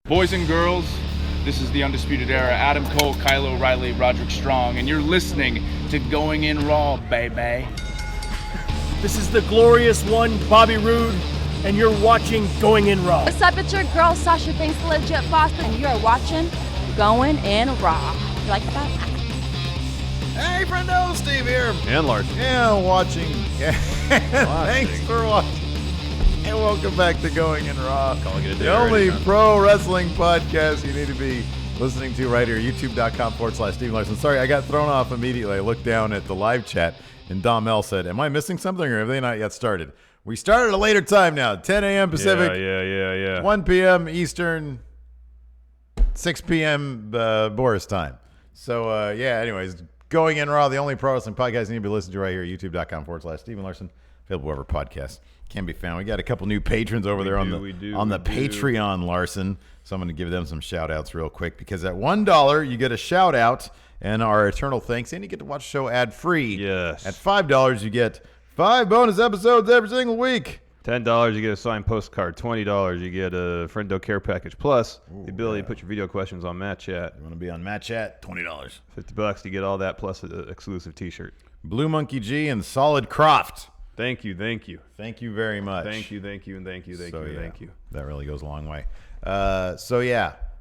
Boys and girls, this is the Undisputed Era. Adam Cole, Kyle O'Reilly, Roderick Strong, and you're listening to Going In Raw, baby. This is the glorious one, Bobby Roode, and you're watching Going In Raw. What's up, it's your girl, Sasha Banks, the Legit Boss, and you're watching Going In Raw. You like that? Hey, friendo, Steve here. And Larson. Yeah, watching. Thanks for watching. And welcome back to Going In Raw. Calling it a day the only already, huh? pro wrestling podcast you need to be listening to right here, youtube.com/Steve Larson. Sorry, I got thrown off immediately. I looked down at the live chat, and Dom L said, am I missing something, or have they not yet started? We started at a later time now, 10 a.m. Pacific, Yeah. 1 p.m. Eastern, 6 p.m. Boris time. So, anyways, Going In Raw, the only pro wrestling podcast you need to be listening to right here, youtube.com/Stephen Larson. Available wherever podcasts can be found. We got a couple new patrons over there on the Patreon, Larson. So I'm going to give them some shout outs real quick, because at $1 you get a shout out and our eternal thanks, and you get to watch the show ad free. Yes. At $5 you get 5 bonus episodes every single week. $10 you get a signed postcard. $20 you get a Friendo Care Package Plus. The ability to put your video questions on Matt Chat. You want to be on Matt Chat? $20. $50 you get all that plus an exclusive T-shirt. Blue Monkey G and Solid Croft. Thank you. Thank you very much. Thank you. That really goes a long way.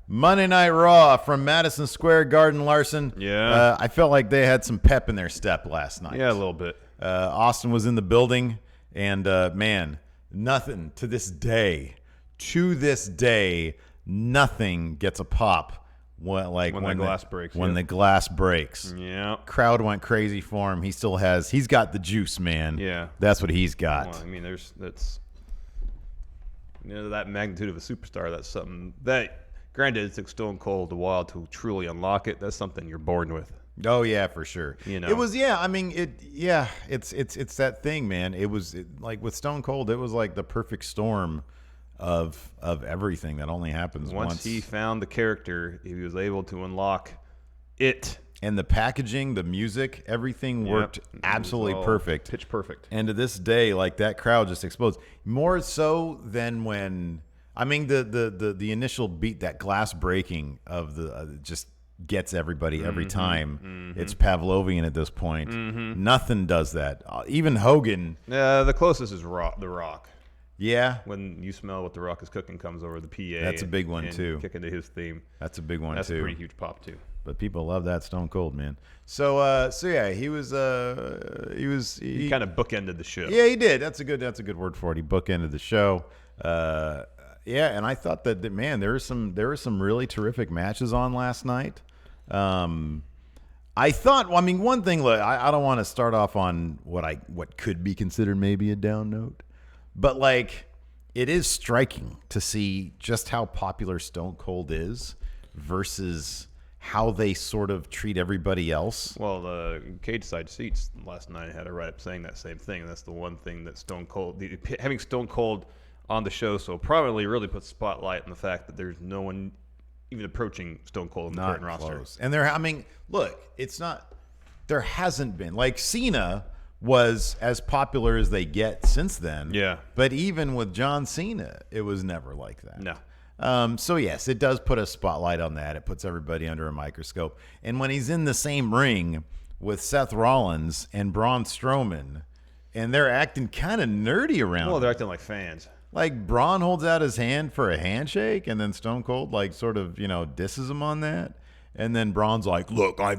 Monday Night Raw from Madison Square Garden, Larson. Yeah. I felt like they had some pep in their step last night. Yeah, a little bit. Austin was in the building, and man, nothing to this day, nothing gets a pop when the glass breaks. When the glass breaks. Yeah. Crowd went crazy for him. He's got the juice, man. Yeah. That's what he's got. Well, I mean, that magnitude of a superstar, that's something that, granted, it took Stone Cold a while to truly unlock it. That's something you're born with. Oh yeah, for sure. It was it's that thing, man. It was like with Stone Cold, it was like the perfect storm of everything that only happens once. He found the character, he was able to unlock it. And the packaging, the music, everything worked absolutely perfect. Pitch perfect. And to this day, like, that crowd just explodes. More so than when, I mean, the initial beat, that glass breaking of the just gets everybody every time. Mm-hmm. It's Pavlovian at this point. Mm-hmm. Nothing does that. Even Hogan. The closest is The Rock. Yeah. When You Smell What The Rock Is Cooking comes over the PA. That's a big one, too. Kick into his theme. That's a big one, That's too. a pretty huge pop, too. But people love that Stone Cold, man. So yeah, he kind of bookended the show. Yeah, he did. That's a good word for it. He bookended the show. And I thought that man, there were some really terrific matches on last night. One thing, look, I don't want to start off on what could be considered maybe a down note, but like, it is striking to see just how popular Stone Cold is versus how they sort of treat everybody else. Well, the Cage Side Seats last night had a write-up saying that same thing. That's the one thing that having Stone Cold on the show so prominently really puts spotlight on the fact that there's no one even approaching Stone Cold in the current roster. And there hasn't been. Like, Cena was as popular as they get since then. Yeah. But even with John Cena, it was never like that. No. So yes, it does put a spotlight on that. It puts everybody under a microscope. And when he's in the same ring with Seth Rollins and Braun Strowman, and they're acting kind of nerdy around him. They're acting like fans. Like, Braun holds out his hand for a handshake, and then Stone Cold sort of disses him on that. And then Braun's like, look, I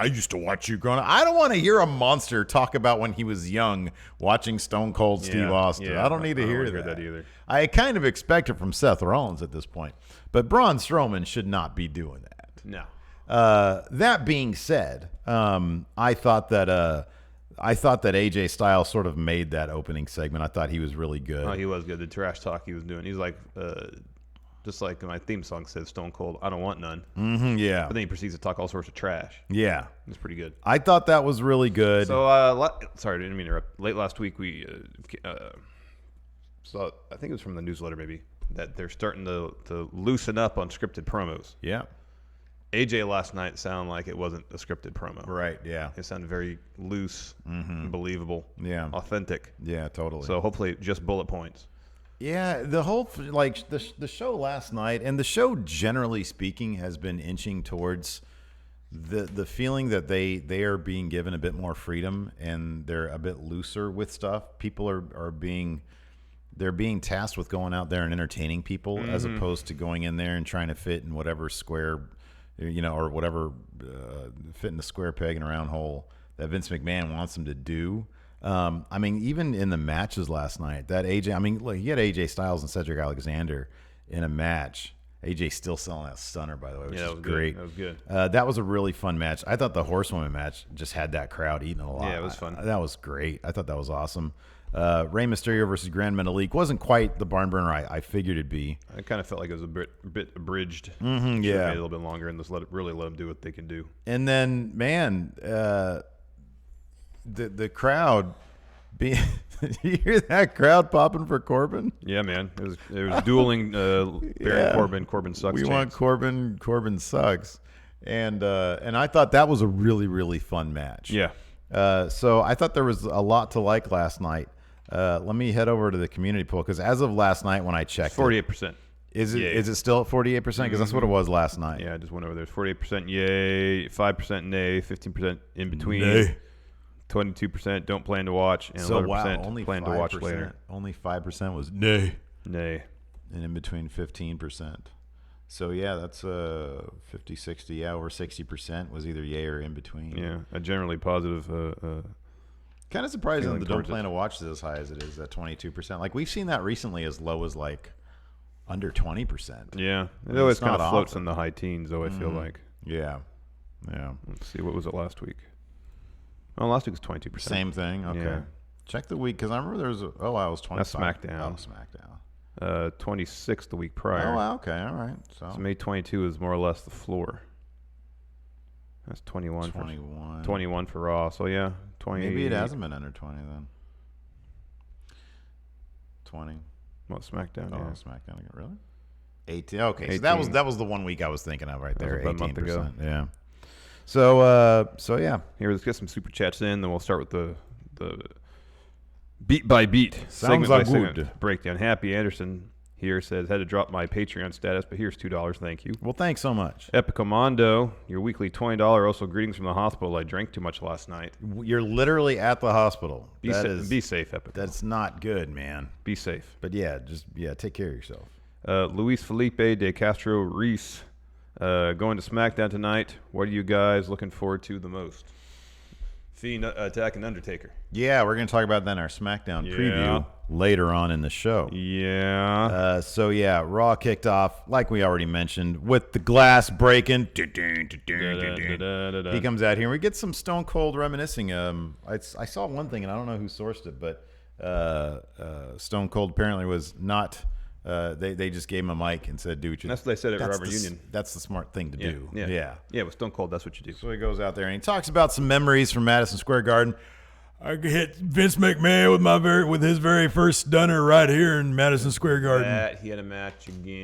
used to watch you growing up. I don't want to hear a monster talk about when he was young watching Stone Cold Steve Austin. I don't need to hear that either. I kind of expect it from Seth Rollins at this point. But Braun Strowman should not be doing that. No. That being said, I thought that AJ Styles sort of made that opening segment. I thought he was really good. Oh, he was good. The trash talk he was doing. He's like... just like my theme song says, Stone Cold, I don't want none. Mm-hmm, yeah. But then he proceeds to talk all sorts of trash. Yeah. It's pretty good. I thought that was really good. So, sorry, I didn't mean to interrupt. Late last week, we saw, I think it was from the newsletter maybe, that they're starting to loosen up on scripted promos. Yeah. AJ last night sounded like it wasn't a scripted promo. Right, yeah. It sounded very loose, believable, yeah, authentic. Yeah, totally. So hopefully just bullet points. Yeah, the whole the show last night, and the show generally speaking has been inching towards the feeling that they are being given a bit more freedom and they're a bit looser with stuff. People are being tasked with going out there and entertaining people as opposed to going in there and trying to fit in whatever square, or whatever fit in the square peg in a round hole that Vince McMahon wants them to do. I mean, even in the matches last night, that AJ, I mean, look, he had AJ Styles and Cedric Alexander in a match. AJ still selling that stunner, by the way, which is great. That was good. That was a really fun match. I thought the Horsewoman match just had that crowd eating a lot. Yeah, it was fun. That was great. I thought that was awesome. Rey Mysterio versus Gran Metalik wasn't quite the barn burner I figured it'd be. I kind of felt like it was a bit abridged. Yeah, made it a little bit longer and just really let them do what they can do. And then, man, the crowd being you hear that crowd popping for Corbin? Yeah, man. It was dueling Baron Corbin sucks. We chance. want Corbin sucks. And I thought that was a really, really fun match. Yeah. So I thought there was a lot to like last night. Let me head over to the community poll because as of last night when I checked 48%. Is it still at 48%? Because that's what it was last night. Yeah, I just went over there. 48% yay, 5% nay, 15% in between. Nay. 22% don't plan to watch, and 11% plan to watch later. Only 5% was nay. Nay. And in between 15%. So, yeah, that's 50, 60. Yeah, over 60% was either yay or in between. Yeah, a generally positive. Kind of surprising that the don't towards plan to watch is as high as it is, at 22%. Like, we've seen that recently as low as, like, under 20%. Yeah. It mean, always it's kind not of floats often. in the high teens, though, I feel like. Yeah. Yeah. Let's see. What was it last week? Oh, last week was 22%. Same thing? Okay. Yeah. Check the week, because I remember there was I was 25. That's SmackDown. Oh, SmackDown. 26 the week prior. Oh, wow, okay. All right. So May 22 is more or less the floor. That's 21. 21 for Raw. So, yeah. 20. Maybe it hasn't been under 20 then. 20. Well, SmackDown, Oh, yeah. SmackDown again. Really? 18. Okay, 18. so that was the 1 week I was thinking of right That was there. about a month ago. 18%. Yeah. So yeah. Here, let's get some super chats in, then we'll start with the beat by beat, Sounds segment by like segment good. breakdown. Happy Anderson here says, had to drop my Patreon status, but here's $2. Thank you. Well, thanks so much. Epicommando, your weekly $20. Also, greetings from the hospital. I drank too much last night. You're literally at the hospital. Be safe, Epico. That's not good, man. Be safe. But yeah, take care of yourself. Luis Felipe de Castro Reese, going to SmackDown tonight. What are you guys looking forward to the most? Fiend attacking Undertaker. Yeah, we're going to talk about that in our SmackDown preview later on in the show. Yeah. So, yeah, Raw kicked off, like we already mentioned, with the glass breaking. He comes out here, and we get some Stone Cold reminiscing. I saw one thing, and I don't know who sourced it, but Stone Cold apparently was not... They just gave him a mic and said, "Do what you." That's what they said at Robert Union. That's the smart thing to do. Yeah. With Stone Cold, that's what you do. So he goes out there and he talks about some memories from Madison Square Garden. I hit Vince McMahon with his very first stunner right here in Madison Square Garden. He had a match against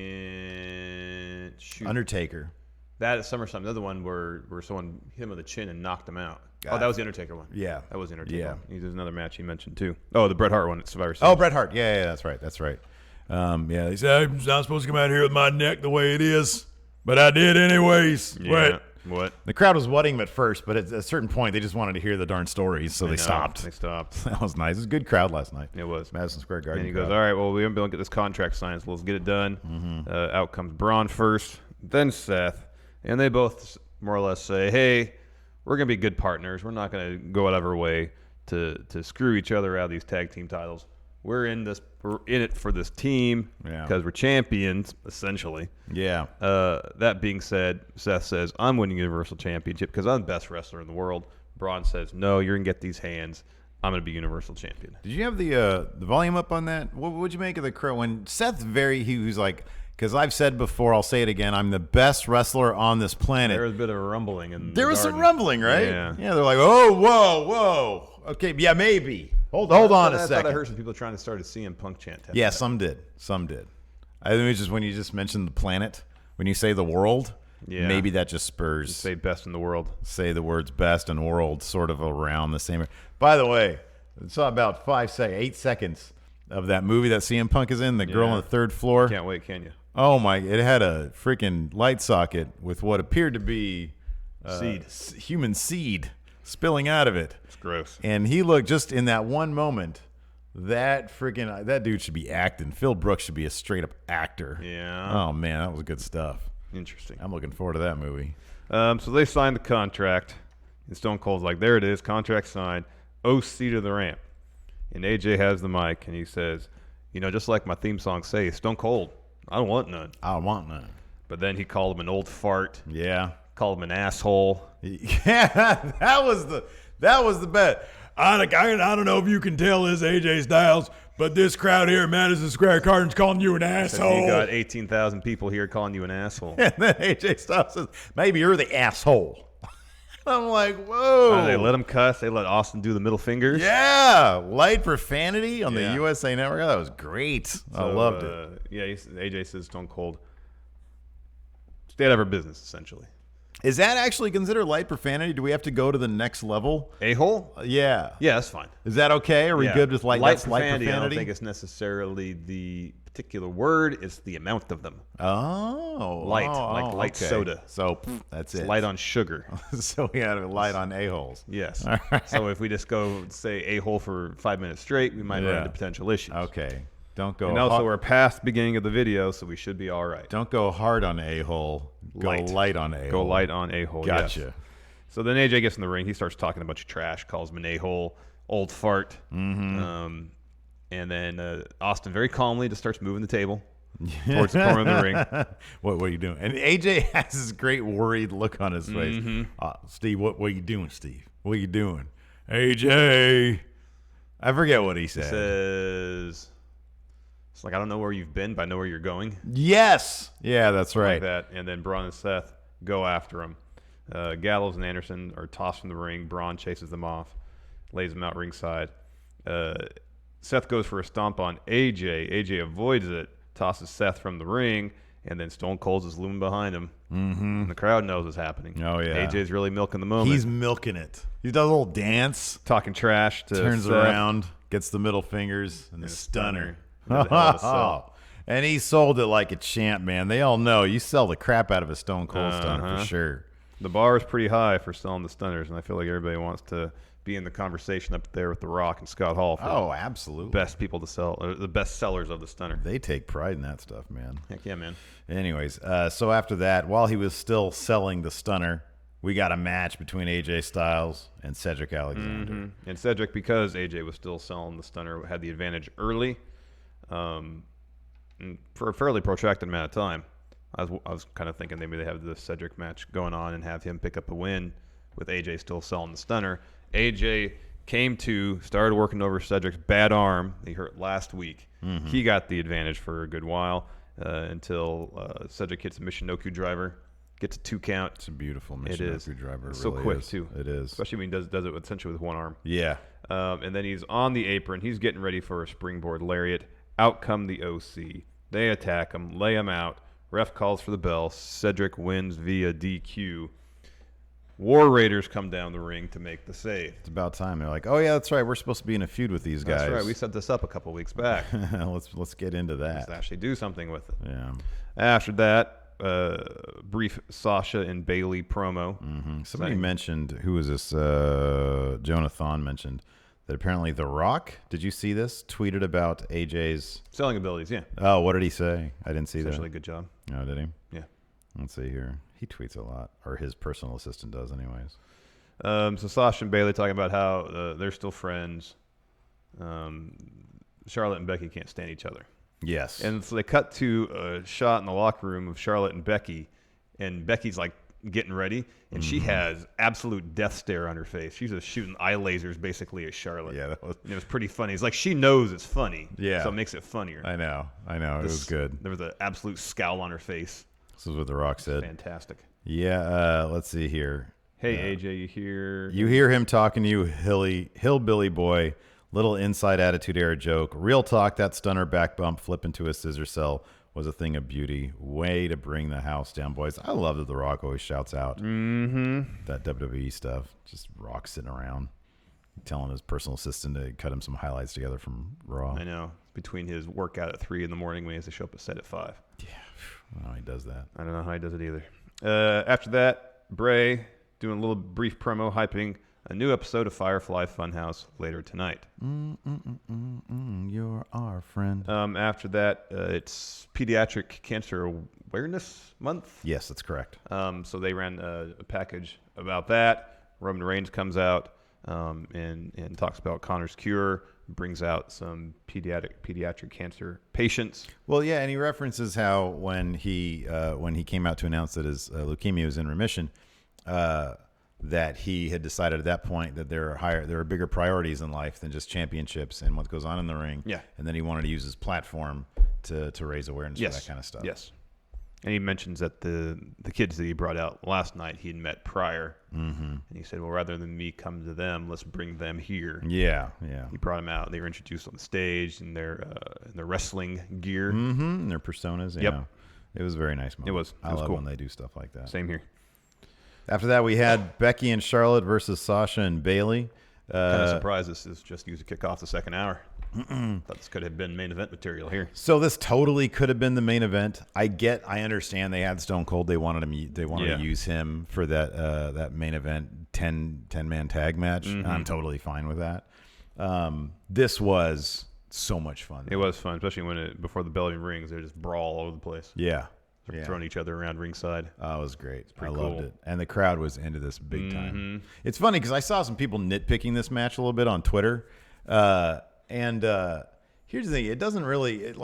Undertaker. That at SummerSlam. The other one where someone hit him with a chin and knocked him out. God. Oh, that was the Undertaker one. Yeah. That was the Undertaker Yeah. one. There's another match he mentioned too. Oh, the Bret Hart one at Survivor Oh, Series. Bret Hart. Yeah, that's right. Yeah, he said, I'm not supposed to come out here with my neck the way it is, but I did anyways. Yeah. What? The crowd was wetting him at first, but at a certain point, they just wanted to hear the darn stories, so they stopped. They stopped. That was nice. It was a good crowd last night. It was. Madison Square Garden. And he goes, all right, well, we haven't been able to get this contract signed, so let's get it done. Out comes Braun first, then Seth, and they both more or less say, hey, we're going to be good partners. We're not going to go out of our way to screw each other out of these tag team titles. We're in it for this team because we're champions, essentially. Yeah. That being said, Seth says, I'm winning Universal Championship because I'm the best wrestler in the world. Braun says, no, you're going to get these hands. I'm going to be Universal Champion. Did you have the volume up on that? What would you make of the crowd? When Seth he was like, because I've said before, I'll say it again, I'm the best wrestler on this planet. There was a bit of a rumbling. There was some rumbling, right? Yeah. Yeah, they're like, oh, whoa. Okay, yeah, maybe. Hold on a second. I thought I heard some people trying to start a CM Punk chant. Yeah, some did. I think it's just when you just mentioned the planet, when you say the world, maybe that just spurs. Just say best in the world. Say the words best and world sort of around the same. By the way, it's about 8 seconds. of that movie that CM Punk is in, the girl on the third floor. Can't wait, can you? Oh my! It had a freaking light socket with what appeared to be human seed spilling out of it. It's gross. And he looked just in that one moment. That dude should be acting. Phil Brooks should be a straight up actor. Yeah. Oh man, that was good stuff. Interesting. I'm looking forward to that movie. So they signed the contract, and Stone Cold's like, there it is, contract signed. OC to the ramp. And AJ has the mic, and he says, just like my theme song says, Stone Cold, I don't want none. I don't want none. But then he called him an old fart. Yeah. Called him an asshole. Yeah, that was the bet. I don't know if you can tell this AJ Styles, but this crowd here at Madison Square Garden's calling you an asshole. You got 18,000 people here calling you an asshole. And then AJ Styles says, maybe you're the asshole. I'm like, whoa. They let him cuss. They let Austin do the middle fingers. Yeah. Light profanity on the USA Network. That was great. I loved it. Yeah, AJ says Stone Cold, stay out of our business, essentially. Is that actually considered light profanity? Do we have to go to the next level? A-hole? Yeah. Yeah, that's fine. Is that okay? Are we good with light profanity? I don't think it's necessarily the particular word. It's the amount of them. Oh. Light soda. So that's it's it. light on sugar. So we had a light on a-holes. Yes. Right. So if we just go say a-hole for 5 minutes straight, we might run into potential issues. Okay. Don't go. And also, we're past the beginning of the video, so we should be all right. Don't go hard on a-hole. Go light on a-hole. Go light on a-hole. Gotcha. Yes. So then AJ gets in the ring. He starts talking about your trash, calls him an a-hole, old fart. Mm-hmm. And then Austin very calmly just starts moving the table towards the corner of the ring. What are you doing? And AJ has this great worried look on his face. Mm-hmm. Steve, what are you doing, Steve? What are you doing? AJ. I forget what he said. He says... It's like, I don't know where you've been, but I know where you're going. Yes. Yeah, that's right. Like that. And then Braun and Seth go after him. Gallows and Anderson are tossed from the ring. Braun chases them off, lays them out ringside. Seth goes for a stomp on AJ. AJ avoids it, tosses Seth from the ring, and then Stone Cold is looming behind him. Mm-hmm. And the crowd knows what's happening. Oh, yeah. AJ's really milking the moment. He's milking it. He does a little dance. Talking trash to turns Seth. Around, gets the middle fingers, and the stunner. And he sold it like a champ, man. They all know you sell the crap out of a Stone Cold stunner for sure. The bar is pretty high for selling the stunners, and I feel like everybody wants to be in the conversation up there with The Rock and Scott Hall. For absolutely. Best people to sell, or the best sellers of the stunner. They take pride in that stuff, man. Heck yeah, man. Anyways, so after that, while he was still selling the stunner, we got a match between AJ Styles and Cedric Alexander. Mm-hmm. And Cedric, because AJ was still selling the stunner, had the advantage early. For a fairly protracted amount of time. I was kind of thinking maybe they have the Cedric match going on and have him pick up a win with AJ still selling the stunner. AJ started working over Cedric's bad arm he hurt last week. Mm-hmm. He got the advantage for a good while until Cedric hits a Michinoku driver, gets a 2 count. It's a beautiful Michinoku driver. It's really so quick is. too. It is, especially when he does it essentially with one arm. Yeah. And then he's on the apron. He's getting ready for a springboard lariat. Out come the OC. They attack him, lay him out. Ref calls for the bell. Cedric wins via DQ. War Raiders come down the ring to make the save. It's about time. They're like, oh yeah, that's right. We're supposed to be in a feud with these guys. That's right. We set this up a couple weeks back. Let's get into that. Let's actually do something with it. Yeah. After that, brief Sasha and Bailey promo. Mm-hmm. Somebody mentioned, who was this? Jonathan mentioned that apparently The Rock, did you see this? Tweeted about AJ's selling abilities, yeah. Oh, what did he say? I didn't see that. Essentially a good job. Oh, did he? Yeah. Let's see here. He tweets a lot, or his personal assistant does anyways. So Sasha and Bailey talking about how they're still friends. Charlotte and Becky can't stand each other. Yes. And so they cut to a shot in the locker room of Charlotte and Becky's like getting ready, and she has absolute death stare on her face. She's just shooting eye lasers basically at Charlotte. Yeah, it was pretty funny. It's like she knows it's funny, yeah, so it makes it funnier. I know. It was good. There was an absolute scowl on her face. This is what The Rock said. Fantastic. Yeah, let's see here. Hey, AJ, you hear? You hear him talking to you, hillbilly boy. Little inside attitude era joke. Real talk, that stunner back bump flip into a scissor cell was a thing of beauty. Way to bring the house down, boys. I love that The Rock always shouts out that WWE stuff. Just Rock sitting around. telling his personal assistant to cut him some highlights together from Raw. I know. Between his workout at 3 in the morning when he has to show up at set at 5. Yeah, I don't know how he does that. I don't know how he does it either. After that, Bray doing a little brief promo hyping a new episode of Firefly Fun House later tonight. You're our friend. After that, it's Pediatric Cancer Awareness Month. Yes, that's correct. So they ran a package about that. Roman Reigns comes out and talks about Connor's cure, brings out some pediatric cancer patients. Well, yeah, and he references how when he came out to announce that his leukemia was in remission, that he had decided at that point that there are bigger priorities in life than just championships and what goes on in the ring. Yeah. And then he wanted to use his platform to raise awareness for that kind of stuff. Yes. And he mentions that the kids that he brought out last night he had met prior. Mm-hmm. And he said, well, rather than me come to them, let's bring them here. Yeah, yeah. He brought them out. They were introduced on the stage in their wrestling gear. Mm-hmm. Their personas. Yeah. Yep. It was a very nice moment. It was I love cool when they do stuff like that. Same here. After that, we had Becky and Charlotte versus Sasha and Bayley. Kind of surprised this is just used to kick off the second hour. Thought this could have been main event material here. So this totally could have been the main event. I understand they had Stone Cold. They wanted to use him for that main event 10-man tag match. Mm-hmm. I'm totally fine with that. This was so much fun. It was fun, especially before the bell rings, they just brawl all over the place. Yeah. Throwing each other around ringside. Oh, it was great. I cool. loved it. And the crowd was into this big time. It's funny because I saw some people nitpicking this match a little bit on Twitter. And here's the thing. It doesn't really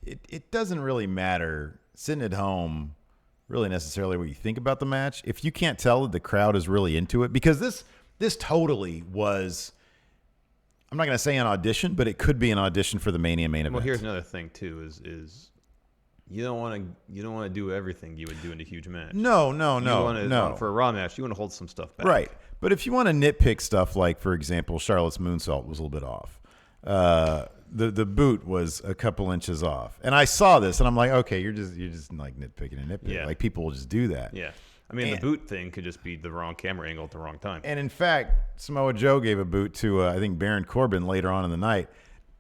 it doesn't really matter sitting at home really necessarily what you think about the match. If you can't tell that the crowd is really into it, because this totally was, I'm not going to say an audition, but it could be an audition for the Mania main event. Well, here's another thing too is you don't want to do everything you would do in a huge match. No. For a Raw match, you want to hold some stuff back. Right. But if you want to nitpick stuff like, for example, Charlotte's moonsault was a little bit off. The boot was a couple inches off. And I saw this and I'm like, okay, you're just like nitpicking and nitpicking. Yeah. Like people will just do that. Yeah. I mean, the boot thing could just be the wrong camera angle at the wrong time. And in fact, Samoa Joe gave a boot to, I think, Baron Corbin later on in the night.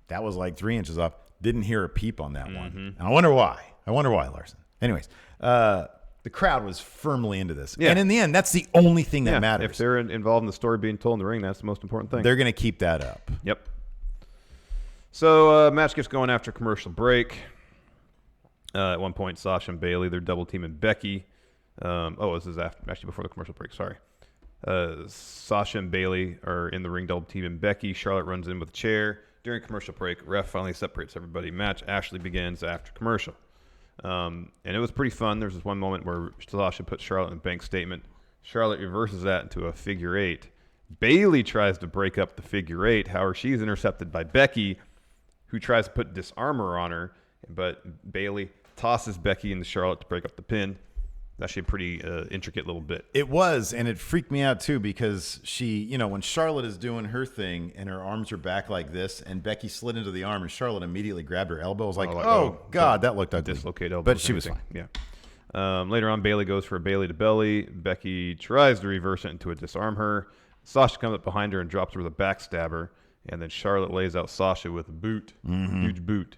That was like 3 inches off. Didn't hear a peep on that one. And I wonder why. Larson. Anyways, the crowd was firmly into this. Yeah. And in the end, that's the only thing that matters. If they're involved in the story being told in the ring, that's the most important thing. They're going to keep that up. Yep. So match gets going after commercial break. At one point, Sasha and Bayley, they're double teaming Becky. This is actually before the commercial break. Sorry. Sasha and Bayley are in the ring double teaming Becky. Charlotte runs in with a chair. During commercial break, ref finally separates everybody. Match actually begins after commercial. And it was pretty fun. There's this one moment where Sasha puts Charlotte in a bank statement. Charlotte reverses that into a figure 8. Bayley tries to break up the figure 8. However, she's intercepted by Becky, who tries to put disarmor on her. But Bayley tosses Becky into Charlotte to break up the pin. Actually a pretty intricate little bit. It was, and it freaked me out too because she, when Charlotte is doing her thing and her arms are back like this, and Becky slid into the arm, and Charlotte immediately grabbed her elbow. I was like, God, that looked ugly. Dislocated elbow. But she was fine. Yeah. Later on, Bayley goes for a Bayley to belly. Becky tries to reverse it into a disarm her. Sasha comes up behind her and drops her with a backstabber, and then Charlotte lays out Sasha with a boot, huge boot.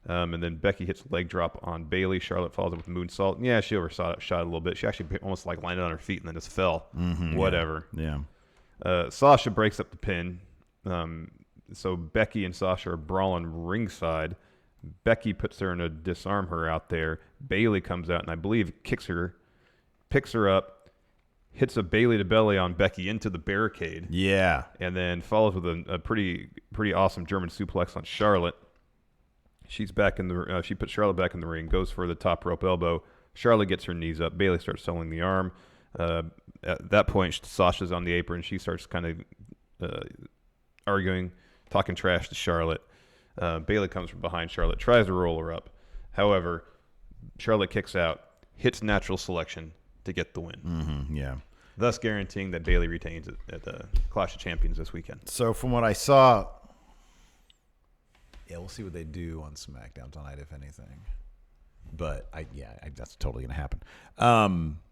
And then Becky hits a leg drop on Bayley. Charlotte follows it with a moonsault. Yeah, she overshot it a little bit. She actually almost landed on her feet and then just fell. Whatever. Yeah. Sasha breaks up the pin. So Becky and Sasha are brawling ringside. Becky puts her in a disarm her out there. Bayley comes out and I believe kicks her, picks her up, hits a Bayley to belly on Becky into the barricade. Yeah. And then follows with a pretty awesome German suplex on Charlotte. She's back in the. She puts Charlotte back in the ring. Goes for the top rope elbow. Charlotte gets her knees up. Bayley starts selling the arm. At that point, Sasha's on the apron. She starts kind of arguing, talking trash to Charlotte. Bayley comes from behind Charlotte, tries to roll her up. However, Charlotte kicks out, hits natural selection to get the win. Yeah. Thus guaranteeing that Bayley retains it at the Clash of Champions this weekend. So from what I saw. Yeah, we'll see what they do on SmackDown tonight, if anything. But that's totally going to happen.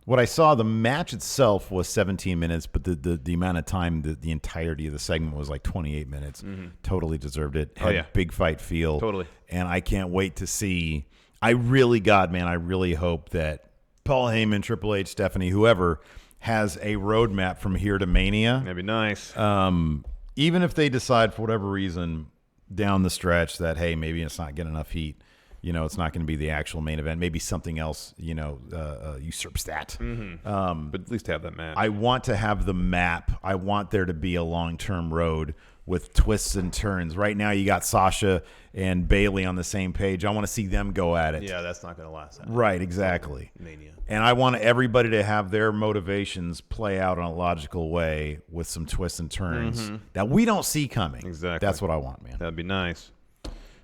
What I saw, the match itself was 17 minutes, but the amount of time, the entirety of the segment was like 28 minutes. Totally deserved it. Had big fight feel. Totally. And I can't wait to see. I really hope that Paul Heyman, Triple H, Stephanie, whoever has a roadmap from here to Mania. That'd be nice. Even if they decide for whatever reason down the stretch that, hey, maybe it's not getting enough heat. It's not going to be the actual main event. Maybe something else, usurps that. But at least have that match. I want to have the map. I want there to be a long-term road with twists and turns. Right now, you got Sasha and Bayley on the same page. I want to see them go at it. Yeah, that's not going to last. Right, exactly. Mania. And I want everybody to have their motivations play out in a logical way with some twists and turns that we don't see coming. Exactly. That's what I want, man. That'd be nice.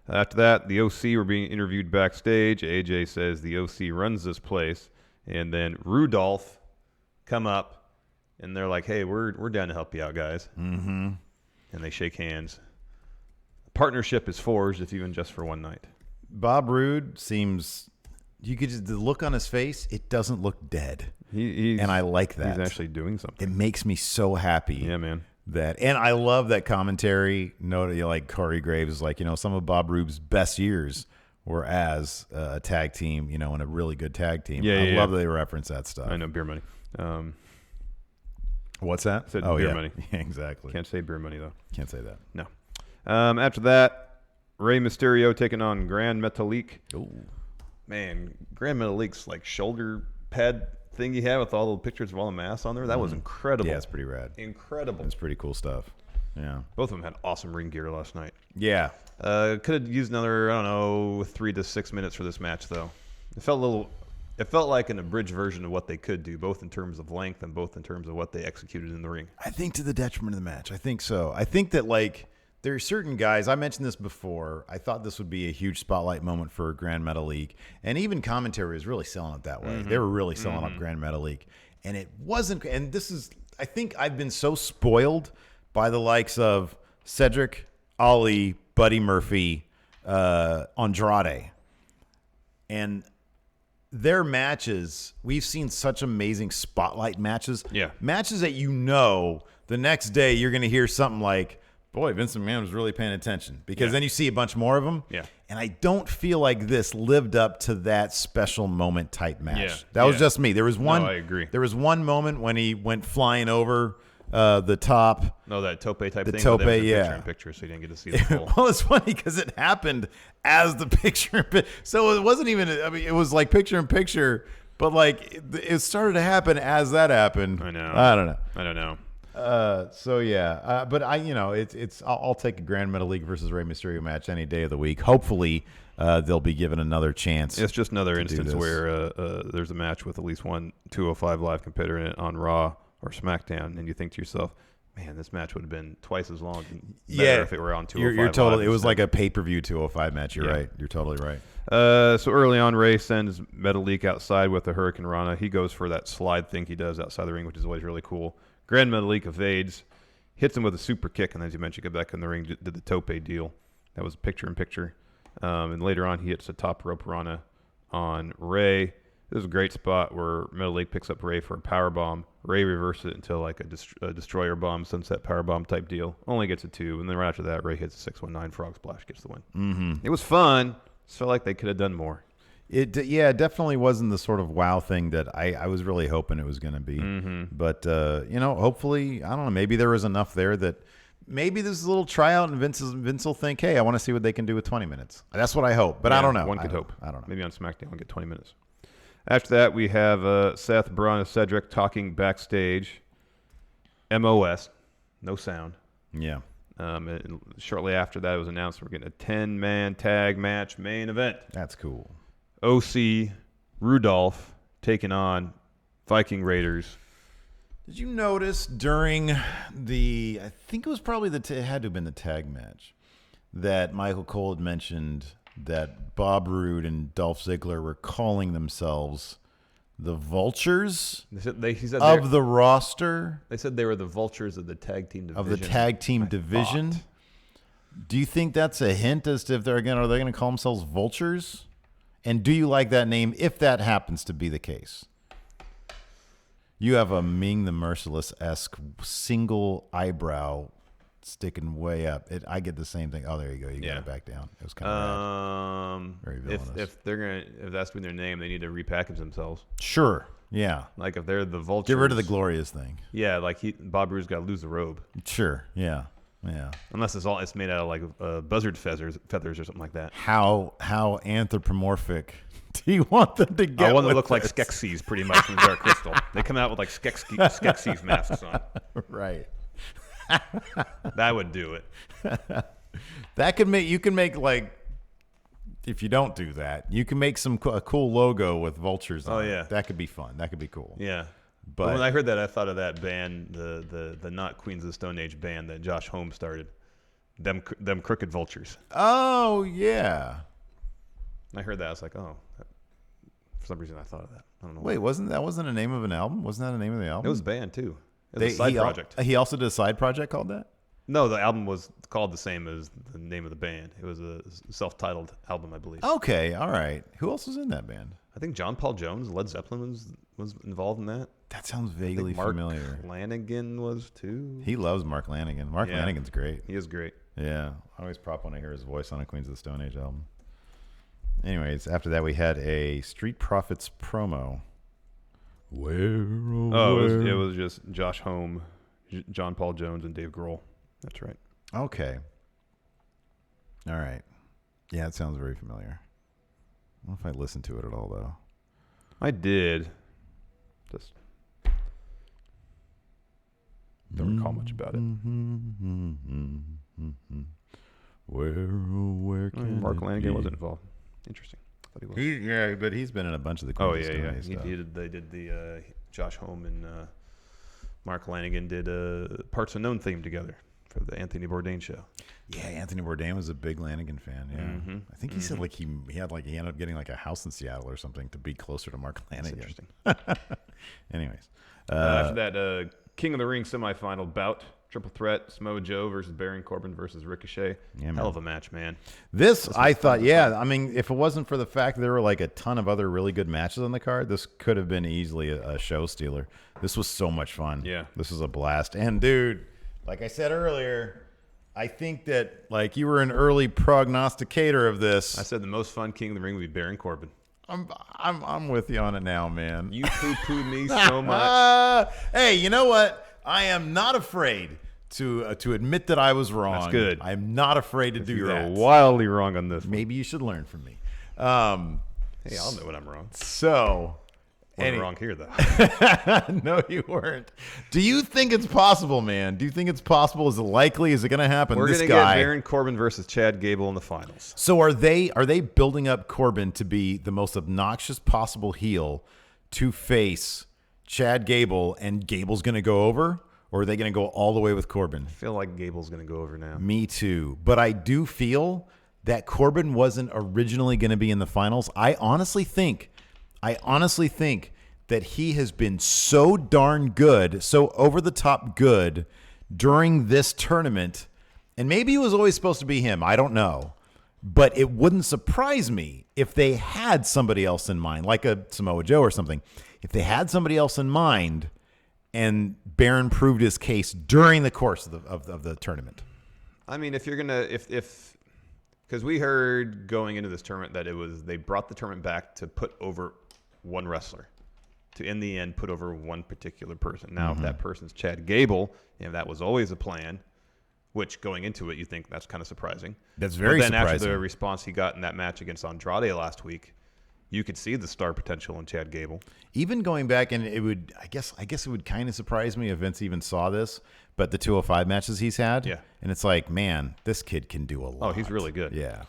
After that, the OC were being interviewed backstage. AJ says the OC runs this place. And then Rudolph come up, and they're like, hey, we're down to help you out, guys. Mm-hmm. And they shake hands. Partnership is forged, if even just for one night. Bob Roode seems, you could just, the look on his face, it doesn't look dead. And I like that. He's actually doing something. It makes me so happy. Yeah, man. And I love that commentary. Like Corey Graves is like, some of Bob Roode's best years were as a tag team, in a really good tag team. I love that they reference that stuff. I know, beer money. What's that? Said beer money. Yeah, exactly. Can't say beer money, though. Can't say that. No. After that, Rey Mysterio taking on Gran Metalik. Ooh. Man, Gran Metalik's like shoulder pad thing he had with all the pictures of all the masks on there, that was incredible. Yeah, it's pretty rad. Incredible. It's pretty cool stuff. Yeah. Both of them had awesome ring gear last night. Yeah. Could have used another, 3 to 6 minutes for this match, though. It felt like an abridged version of what they could do, both in terms of length and both in terms of what they executed in the ring. I think to the detriment of the match. I think so. I think that, there are certain guys, I mentioned this before, I thought this would be a huge spotlight moment for Gran Metalik, and even commentary was really selling it that way. They were really selling up Gran Metalik, and it wasn't, and this is, I think I've been so spoiled by the likes of Cedric, Ali, Buddy Murphy, Andrade, and their matches, we've seen such amazing spotlight matches. Yeah. Matches that the next day you're going to hear something like, boy, Vince McMahon was really paying attention, because then you see a bunch more of them. Yeah. And I don't feel like this lived up to that special moment type match. Yeah. That was just me. There was one. No, I agree. There was one moment when he went flying over the top. No, that tope type thing. Tope, picture in picture, so you didn't get to see the full. Well, it's funny because it happened as the picture. So it wasn't even. I mean, it was like picture in picture, but it started to happen as that happened. I know. I don't know. I don't know. But I'll take a Gran Metalik versus Rey Mysterio match any day of the week. Hopefully, they'll be given another chance. It's just another instance where there's a match with at least one 205 Live competitor in it on Raw or SmackDown, and you think to yourself, man, this match would have been twice as long. If it were on 205 You're totally. Live. It was like a pay-per-view 205 match. You're right. You're totally right. So early on, Rey sends Metalik outside with the Hurricane Rana. He goes for that slide thing he does outside the ring, which is always really cool. Gran Metalik evades, hits him with a super kick, and as you mentioned, got back in the ring, did the tope deal. That was picture in picture. And later on, he hits a top rope Rana on Rey. This is a great spot where Metalik picks up Rey for a power bomb. Rey reverses it until like a destroyer bomb, sunset power bomb type deal. Only gets a 2, and then right after that, Rey hits a 619 frog splash, gets the win. Mm-hmm. It was fun. Just felt like they could have done more. It definitely wasn't the sort of wow thing that I was really hoping it was going to be. Mm-hmm. But hopefully, I don't know. Maybe there was enough there that maybe this is a little tryout, and Vince will think, hey, I want to see what they can do with 20 minutes. That's what I hope. But I don't know. One could hope. I don't know. Maybe on SmackDown we'll get 20 minutes. After that, we have Seth, Braun, and Cedric talking backstage. MOS, no sound. Yeah. And shortly after that, it was announced we're getting a 10-man tag match main event. That's cool. OC, Rudolph taking on Viking Raiders. Did you notice during I think it was probably it had to have been the tag match, that Michael Cole had mentioned that Bob Roode and Dolph Ziggler were calling themselves the Vultures He said of the roster? They said they were the Vultures of the tag team division. Of the tag team division? Do you think that's a hint as to if are they going to call themselves Vultures? And do you like that name if that happens to be the case? You have a Ming the Merciless-esque single eyebrow sticking way up. I get the same thing. Oh, there you go. You got it back down. It was kind of very villainous. If that's been their name, they need to repackage themselves. Sure. Yeah. Like if they're the Vultures. Get rid of the Glorious thing. Yeah, like Bob Roode's got to lose the robe. Sure. Yeah. Yeah. Unless it's made out of like buzzard feathers or something like that. How anthropomorphic do you want them to get? I want them to look this? like Skeksis pretty much from Dark Crystal. They come out with like Skeksis masks on. Right. That would do it. That could make, you can make like, if you don't do that, you can make a cool logo with vultures on it. That could be fun. That could be cool. Yeah. But when I heard that, I thought of that band, the not Queens of the Stone Age band that Josh Holmes started. Them Crooked Vultures. Oh, yeah. I heard that. I was like, oh. For some reason, I thought of that. I don't know. Wait, wasn't a name of an album? Wasn't that a name of the album? It was a band, too. It was a side project. He also did a side project called that? No, the album was called the same as the name of the band. It was a self-titled album, I believe. Okay, all right. Who else was in that band? I think John Paul Jones, Led Zeppelin was involved in that. That sounds vaguely familiar. Mark Lanigan was too. He loves Mark Lanigan. Mark Lanigan's great. He is great. Yeah, I always prop when I hear his voice on a Queens of the Stone Age album. Anyways, after that we had a Street Profits promo. It was just Josh Homme, John Paul Jones, and Dave Grohl. That's right. Okay. All right. Yeah, it sounds very familiar. I don't know if I listened to it at all, though. I did. Just don't recall much about it. Where can Mark Lanigan wasn't involved. Interesting. I thought he was. Yeah, but he's been in a bunch of the Queens of Stone Age stuff. They did the Josh Homme and Mark Lanigan did Parts Unknown theme together for the Anthony Bourdain show. Yeah, Anthony Bourdain was a big Lanigan fan. Yeah, Mm-hmm. I think he said like he ended up getting like a house in Seattle or something to be closer to Mark Lanigan. That's interesting. Anyways, after that, King of the Ring semifinal bout, triple threat: Samoa Joe versus Baron Corbin versus Ricochet. Hell of a match, man. This I thought, I mean, if it wasn't for the fact that there were like a ton of other really good matches on the card, this could have been easily a show stealer. This was so much fun. Yeah, this was a blast. And dude, like I said earlier, I think that like you were an early prognosticator of this. I said the most fun King of the Ring would be Baron Corbin. I'm with you on it now, man. You poo-pooed me so much. Hey, you know what? I am not afraid to admit that I was wrong. That's good. I'm not afraid to do that. You're wildly wrong on this. Maybe you should learn from me. Hey, I'll know when I'm wrong. So, I'm wrong here, though. No, you weren't. Do you think it's possible, man? Do you think it's possible? Is it likely? Is it going to happen? We're going to get Baron Corbin versus Chad Gable in the finals. So are they building up Corbin to be the most obnoxious possible heel to face Chad Gable, and Gable's going to go over? Or are they going to go all the way with Corbin? I feel like Gable's going to go over now. Me too. But I do feel that Corbin wasn't originally going to be in the finals. I honestly think that he has been so darn good, so over-the-top good during this tournament. And maybe it was always supposed to be him. I don't know. But it wouldn't surprise me if they had somebody else in mind, like a Samoa Joe or something. If they had somebody else in mind and Baron proved his case during the course of the tournament. I mean, if you're going to, because we heard going into this tournament that they brought the tournament back to put over one wrestler, to in the end put over one particular person. Now, if that person's Chad Gable, that was always a plan, which going into it, you think that's kind of surprising. That's very surprising. But then after the response he got in that match against Andrade last week, you could see the star potential in Chad Gable. Even going back, and it would, I guess it would kind of surprise me if Vince even saw this, but the 205 matches he's had, and it's like, man, this kid can do a lot. Oh, he's really good. Yeah.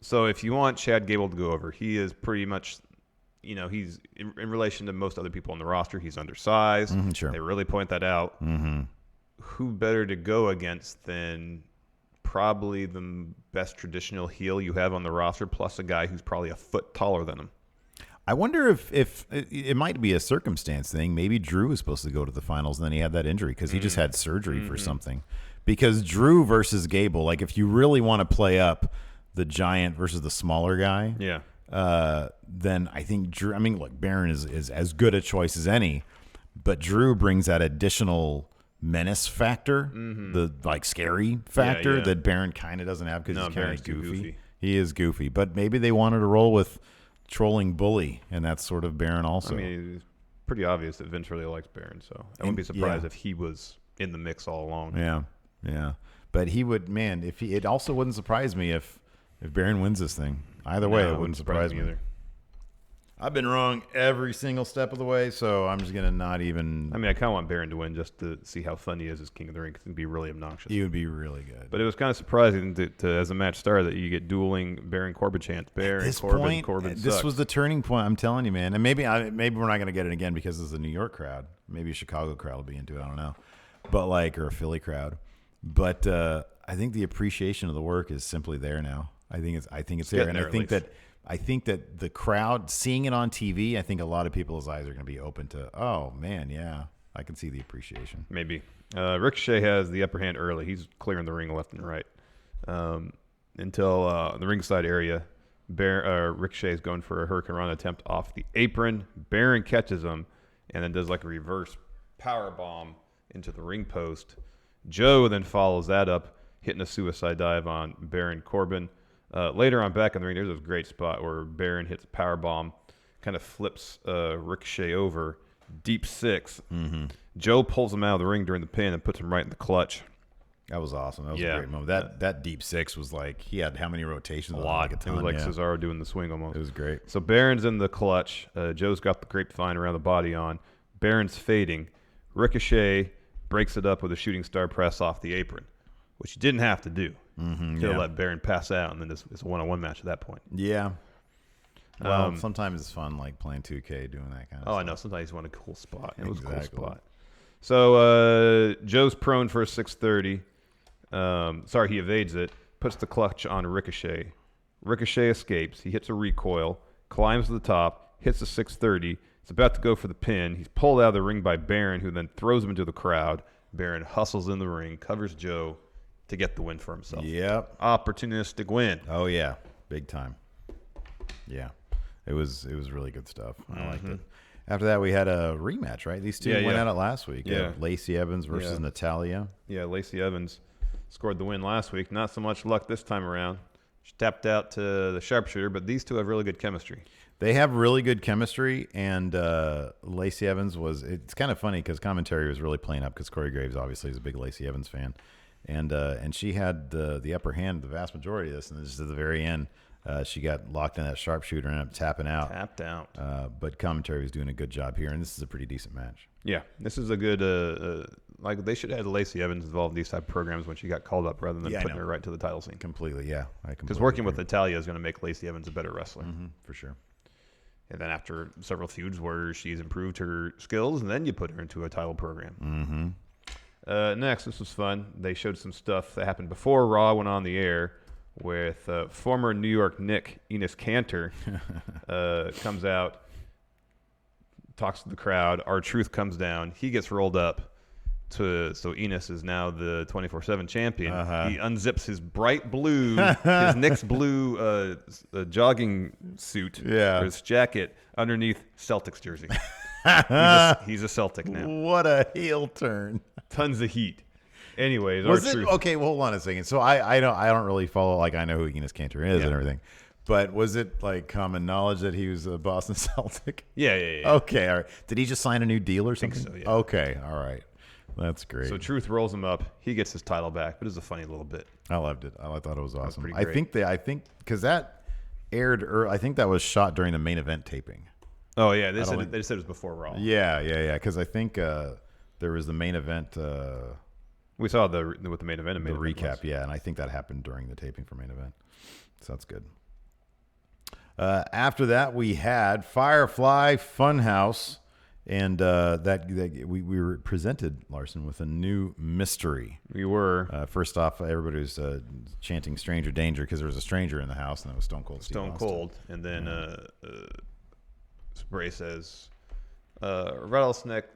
So if you want Chad Gable to go over, he is pretty much, he's in relation to most other people on the roster, he's undersized. Sure. They really point that out. Who better to go against than probably the best traditional heel you have on the roster, plus a guy who's probably a foot taller than him. I wonder if it might be a circumstance thing. Maybe Drew was supposed to go to the finals, and then he had that injury because he just had surgery for something. Because Drew versus Gable, like if you really want to play up the giant versus the smaller guy, then I think Drew. I mean, look, Baron is as good a choice as any, but Drew brings that additional menace factor, the like scary factor that Baron kind of doesn't have because he's kind of goofy. He is goofy, but maybe they wanted to roll with trolling bully, and that's sort of Baron also. I mean, it's pretty obvious that Vince really likes Baron, so I wouldn't be surprised if he was in the mix all along. Yeah. But he would, man. It also wouldn't surprise me if Baron wins this thing. Either way, it wouldn't surprise me either. I've been wrong every single step of the way, so I'm just gonna not even. I mean, I kind of want Baron to win just to see how fun he is as King of the Ring. Because it'd be really obnoxious. He would be really good. But it was kind of surprising to as a match started that you get dueling Baron Corbin chants. Baron Corbin. This sucks. was the turning point. I'm telling you, man. And maybe we're not gonna get it again because it's a New York crowd. Maybe a Chicago crowd will be into it. I don't know, but or a Philly crowd. But I think the appreciation of the work is simply there now. I think it's there, and I think that the crowd seeing it on TV, I think a lot of people's eyes are going to be open to, oh man, yeah, I can see the appreciation. Maybe. Ricochet has the upper hand early. He's clearing the ring left and right until the ringside area. Ricochet is going for a Hurricane Run attempt off the apron. Baron catches him and then does like a reverse power bomb into the ring post. Joe then follows that up, hitting a suicide dive on Baron Corbin. Later on back in the ring, there's a great spot where Baron hits a power bomb, kind of flips Ricochet over, deep six. Mm-hmm. Joe pulls him out of the ring during the pin and puts him right in the clutch. That was awesome. That was a great moment. That deep six was like, he had how many rotations? A lot. Like a ton, it was like Cesaro doing the swing almost. It was great. So Baron's in the clutch. Joe's got the grapevine around the body on. Baron's fading. Ricochet breaks it up with a shooting star press off the apron, which he didn't have to do. He'll let Baron pass out, and then it's a one-on-one match at that point. Yeah. Well, sometimes it's fun, like playing 2K, doing that kind of stuff. I know. Sometimes you want a cool spot. It was a cool spot. So Joe's prone for a 630. He evades it, puts the clutch on Ricochet. Ricochet escapes. He hits a recoil, climbs to the top, hits a 630. He's about to go for the pin. He's pulled out of the ring by Baron, who then throws him into the crowd. Baron hustles in the ring, covers Joe to get the win for himself. Yep. Opportunistic win. Oh, yeah. Big time. Yeah. It was really good stuff. I liked it. After that, we had a rematch, right? These two went at it last week. Yeah. Lacey Evans versus Natalya. Yeah, Lacey Evans scored the win last week. Not so much luck this time around. She tapped out to the sharpshooter, but these two have really good chemistry. They have really good chemistry, and Lacey Evans it's kind of funny because commentary was really playing up because Corey Graves obviously is a big Lacey Evans fan. And she had the upper hand the vast majority of this, and just at the very end, she got locked in that sharpshooter and ended up tapping out. Tapped out. But commentary was doing a good job here, and this is a pretty decent match. Yeah, this is a good like they should have had Lacey Evans involved in these type of programs when she got called up rather than putting her right to the title scene. Completely, yeah. Because working with Natalya is going to make Lacey Evans a better wrestler. For sure. And then after several feuds where she's improved her skills, and then you put her into a title program. Next, this was fun. They showed some stuff that happened before Raw went on the air with former New York Knick Enos Kanter comes out, talks to the crowd. R-Truth comes down. He gets rolled up. So Enos is now the 24/7 champion. He unzips his bright blue, his Knicks blue jogging suit, or his jacket underneath Celtics jersey. He's a Celtic now. What a heel turn! Tons of heat. Anyways, okay? Well, hold on a second. So I don't really follow. Like I know who Enos Kanter is and everything. But was it like common knowledge that he was a Boston Celtic? Yeah. Okay, all right. Did he just sign a new deal or something? I think so, yeah. Okay, all right. That's great. So Truth rolls him up. He gets his title back, but it's a funny little bit. I loved it. I thought it was awesome. Pretty great. I think because that aired. I think that was shot during the main event taping. Oh yeah, they said it was before Raw. Yeah. Because I think there was the main event. We saw with the main event. The recap, and I think that happened during the taping for main event. So that's good. After that, we had Firefly Fun House. And we were presented, Larson, with a new mystery. We were. First off, everybody was chanting "Stranger Danger" because there was a stranger in the house, and that was Stone Cold Steve Austin. Cold. And then Bray says, Rattlesnake's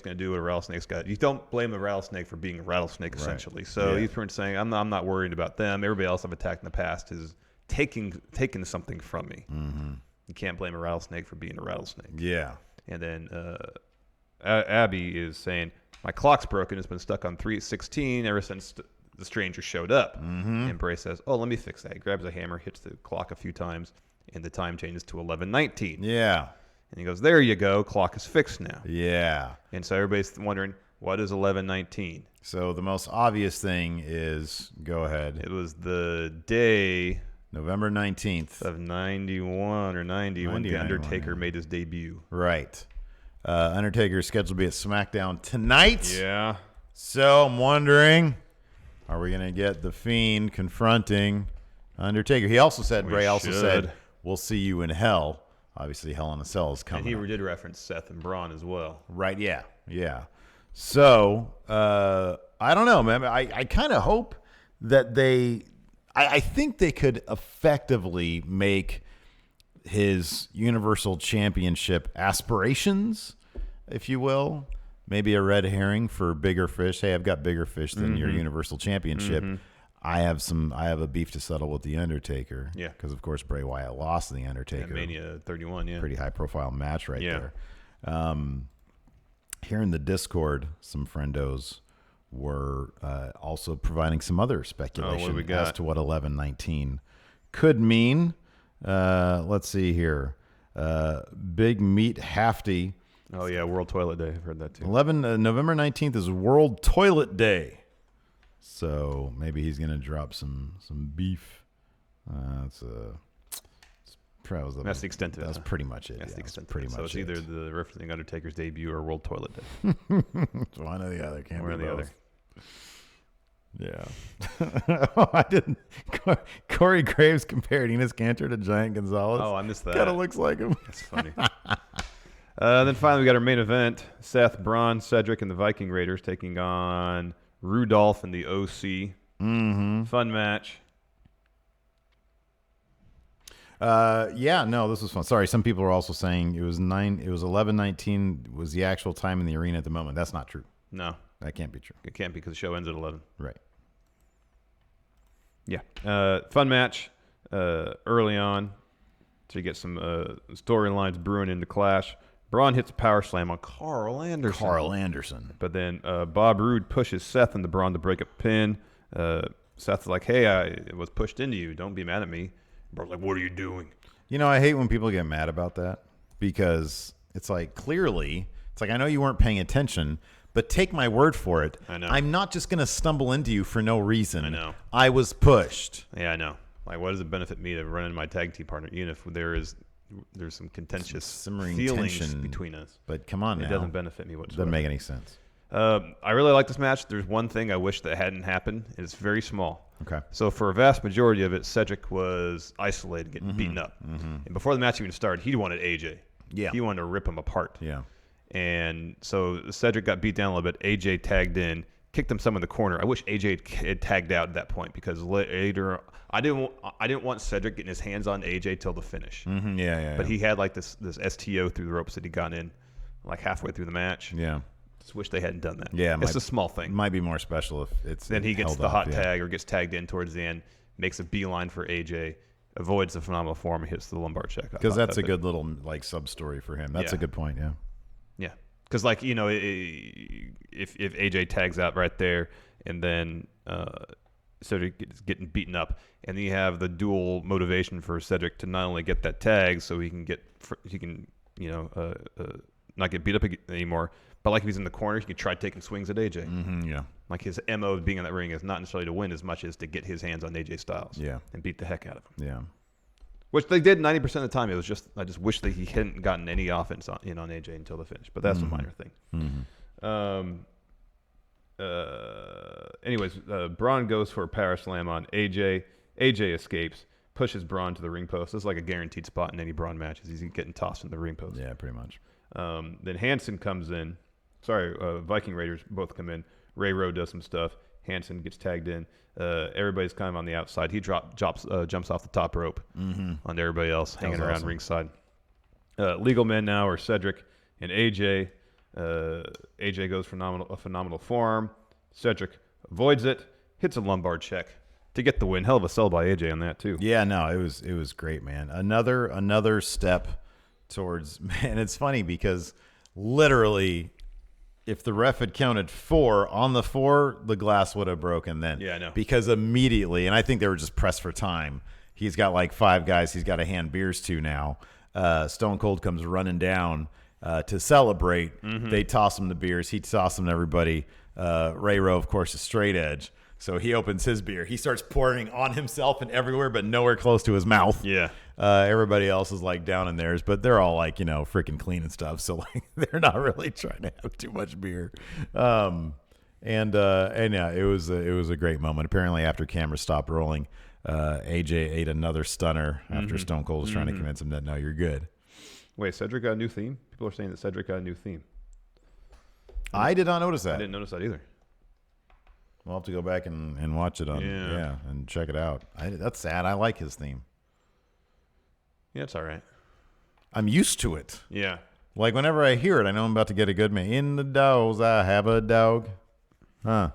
going to do what a rattlesnake's got. You don't blame a rattlesnake for being a rattlesnake, essentially. Right. So he's pretty much saying, I'm not worried about them. Everybody else I've attacked in the past has taking something from me. Mm-hmm. You can't blame a rattlesnake for being a rattlesnake. Yeah. And then Abby is saying, my clock's broken. It's been stuck on 3:16 ever since the stranger showed up. Mm-hmm. And Bray says, oh, let me fix that. He grabs a hammer, hits the clock a few times, and the time changes to 11:19. Yeah. And he goes, there you go. Clock is fixed now. Yeah. And so everybody's wondering, what is 11:19? So the most obvious thing is, go ahead. It was the day November 19th of 91 or 90 when The Undertaker made his debut. Right. Undertaker is scheduled to be at SmackDown tonight. Yeah. So I'm wondering, are we going to get The Fiend confronting Undertaker? He also said, Bray also said, we'll see you in hell. Obviously, Hell in a Cell is coming. And he did reference Seth and Braun as well. Right, yeah. So, I don't know, man. I kind of hope that I think they could effectively make his Universal Championship aspirations, if you will, maybe a red herring for bigger fish. Hey, I've got bigger fish than your Universal Championship. Mm-hmm. I have a beef to settle with The Undertaker. Yeah. Because, of course, Bray Wyatt lost to The Undertaker. Yeah, Mania 31, yeah. Pretty high-profile match there. Here in the Discord, some friendos were also providing some other speculation as to what 11:19 could mean. Let's see here. Big Meat Hafty. Oh, yeah, World Toilet Day. I've heard that, too. November 19th is World Toilet Day. So maybe he's going to drop some beef. That's the extent of it. That's pretty much it. That's the extent pretty of it. much So it's either the referencing Undertaker's debut or World Toilet Day. It's one or the other. Can't one be or the both. other. Yeah. Oh, I didn't. Corey Graves compared Enos Cantor to Giant Gonzalez. Oh, I missed that. Kind of looks like him. That's funny. Then finally, we got our main event: Seth, Braun, Cedric, and the Viking Raiders taking on Rudolph and the OC. Mm-hmm. Fun match. This was fun. Sorry, some people are also saying it was 11:19 was the actual time in the arena at the moment. That's not true. No. That can't be true. It can't be because the show ends at 11. Right. Yeah. Fun match early on to get some storylines brewing into Clash. Braun hits a power slam on Carl Anderson. But then Bob Roode pushes Seth into Braun to break a pin. Seth's like, hey, I was pushed into you. Don't be mad at me. Braun's like, what are you doing? You know, I hate when people get mad about that because it's like, clearly, it's like, I know you weren't paying attention, but take my word for it. I know. I'm not just going to stumble into you for no reason. I know. I was pushed. Yeah, I know. Like, what does it benefit me to run into my tag team partner, even if there's some contentious simmering feelings tension between us? But come on, it doesn't benefit me whatsoever. Doesn't make any sense. I really like this match. There's one thing I wish that hadn't happened. It's very small. Okay. So for a vast majority of it, Cedric was isolated, getting beaten up. Mm-hmm. And before the match even started, he wanted AJ. Yeah. He wanted to rip him apart. Yeah. And so Cedric got beat down a little bit. AJ tagged in, kicked him some in the corner. I wish AJ had tagged out at that point because later I didn't want Cedric getting his hands on AJ till the finish. Mm-hmm. Yeah. But he had like this STO through the ropes that he got in like halfway through the match. Yeah. Just wish they hadn't done that. Yeah, it's a small thing. Might be more special if it's then he gets held the hot up, tag or gets tagged in towards the end, makes a beeline for AJ, avoids the phenomenal form, and hits the lumbar check. Because that's a good little like sub story for him. That's a good point. Yeah. Yeah. Because like if AJ tags out right there and then Cedric is getting beaten up, and then you have the dual motivation for Cedric to not only get that tag so he can not get beat up anymore. But like if he's in the corner, he could try taking swings at AJ. Mm-hmm, yeah. Like his MO of being in that ring is not necessarily to win as much as to get his hands on AJ Styles. Yeah. And beat the heck out of him. Yeah. Which they did 90% of the time. It was just I just wish that he hadn't gotten any offense on AJ until the finish. But that's a minor thing. Mm-hmm. Anyways, Braun goes for a power slam on AJ. AJ escapes, pushes Braun to the ring post. This is like a guaranteed spot in any Braun matches. He's getting tossed in the ring post. Yeah, pretty much. Then Hansen comes in. Viking Raiders both come in. Ray Rowe does some stuff. Hansen gets tagged in. Everybody's kind of on the outside. He jumps off the top rope on everybody else hanging around ringside. Legal men now are Cedric and AJ. AJ goes for a phenomenal form. Cedric avoids it, hits a lumbar check, To get the win, hell of a sell by AJ on that too. Yeah, no, it was great, man. Another step towards, man. It's funny because literally, if the ref had counted 4 on the 4, the glass would have broken then. Yeah, I know. Because immediately, and I think they were just pressed for time. He's got like 5 guys he's got to hand beers to now. Stone Cold comes running down to celebrate. Mm-hmm. They toss him the beers. He tosses them to everybody. Ray Rowe, of course, is straight edge. So he opens his beer. He starts pouring on himself and everywhere, but nowhere close to his mouth. Yeah. Everybody else is like down in theirs, but they're all like, freaking clean and stuff. So like they're not really trying to have too much beer. And yeah, it was a great moment. Apparently after cameras stopped rolling, AJ ate another stunner after Stone Cold was trying to convince him that, no, you're good. Wait, Cedric got a new theme? People are saying that Cedric got a new theme. I did not notice that. I didn't notice that either. We'll have to go back and watch it and check it out. That's sad. I like his theme. Yeah, it's all right. I'm used to it. Yeah. Like whenever I hear it, I know I'm about to get a good man. In the dogs, I have a dog. Huh.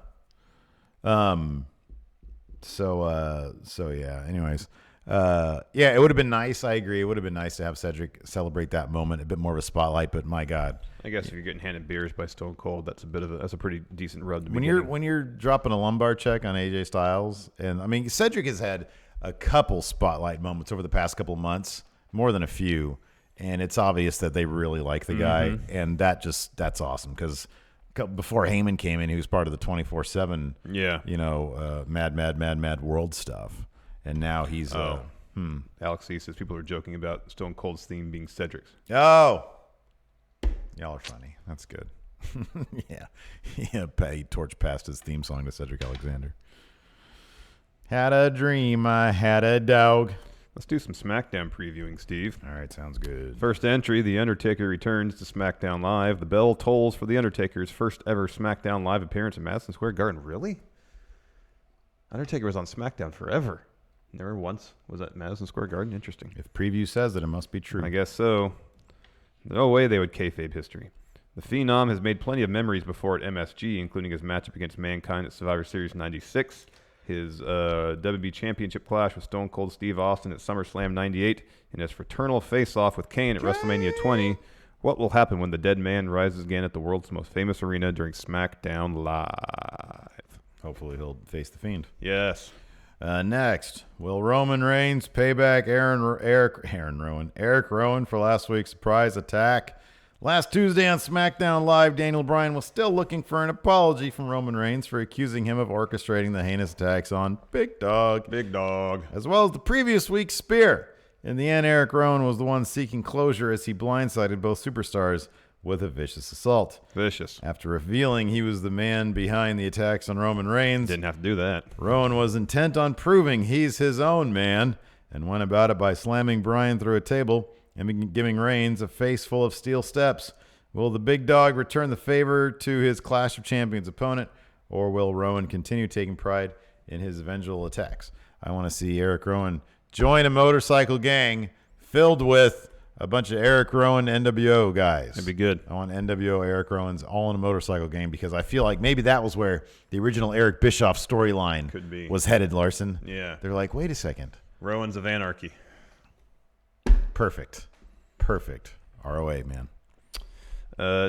So yeah. Anyways, yeah, it would have been nice. I agree. It would have been nice to have Cedric celebrate that moment, a bit more of a spotlight. But my God, I guess if you're getting handed beers by Stone Cold, that's a pretty decent rub to be when you're dropping a lumbar check on AJ Styles, and I mean Cedric has had a couple spotlight moments over the past couple of months, more than a few, and it's obvious that they really like the guy, and that's awesome because before Heyman came in, he was part of the 24/7, mad world stuff, and now he's Alex C says people are joking about Stone Cold's theme being Cedric's. Oh, y'all are funny. That's good. Yeah. He torch passed his theme song to Cedric Alexander. Had a dream, I had a dog. Let's do some SmackDown previewing, Steve. All right, sounds good. First entry, The Undertaker returns to SmackDown Live. The bell tolls for The Undertaker's first ever SmackDown Live appearance at Madison Square Garden. Really? Undertaker was on SmackDown forever. Never once was at Madison Square Garden. Interesting. If preview says it must be true. I guess so. No way they would kayfabe history. The Phenom has made plenty of memories before at MSG, including his matchup against Mankind at Survivor Series 96, his WWE Championship clash with Stone Cold Steve Austin at SummerSlam 98, and his fraternal face-off with Kane at WrestleMania 20. What will happen when the dead man rises again at the world's most famous arena during SmackDown Live? Hopefully he'll face the Fiend. Yes. Next, will Roman Reigns pay back Eric Rowan for last week's surprise attack? Last Tuesday on SmackDown Live, Daniel Bryan was still looking for an apology from Roman Reigns for accusing him of orchestrating the heinous attacks on Big Dog, as well as the previous week's spear. In the end, Eric Rowan was the one seeking closure as he blindsided both superstars with a vicious assault. Vicious. After revealing he was the man behind the attacks on Roman Reigns, Didn't have to do that. Rowan was intent on proving he's his own man and went about it by slamming Bryan through a table and giving Reigns a face full of steel steps. Will the Big Dog return the favor to his Clash of Champions opponent, or will Rowan continue taking pride in his vengeful attacks? I want to see Eric Rowan join a motorcycle gang filled with a bunch of Eric Rowan NWO guys. That'd be good. I want NWO Eric Rowans all in a motorcycle gang because I feel like maybe that was where the original Eric Bischoff storyline was headed, Larson. Yeah. They're like, wait a second. Rowans of Anarchy. Perfect. ROA, man.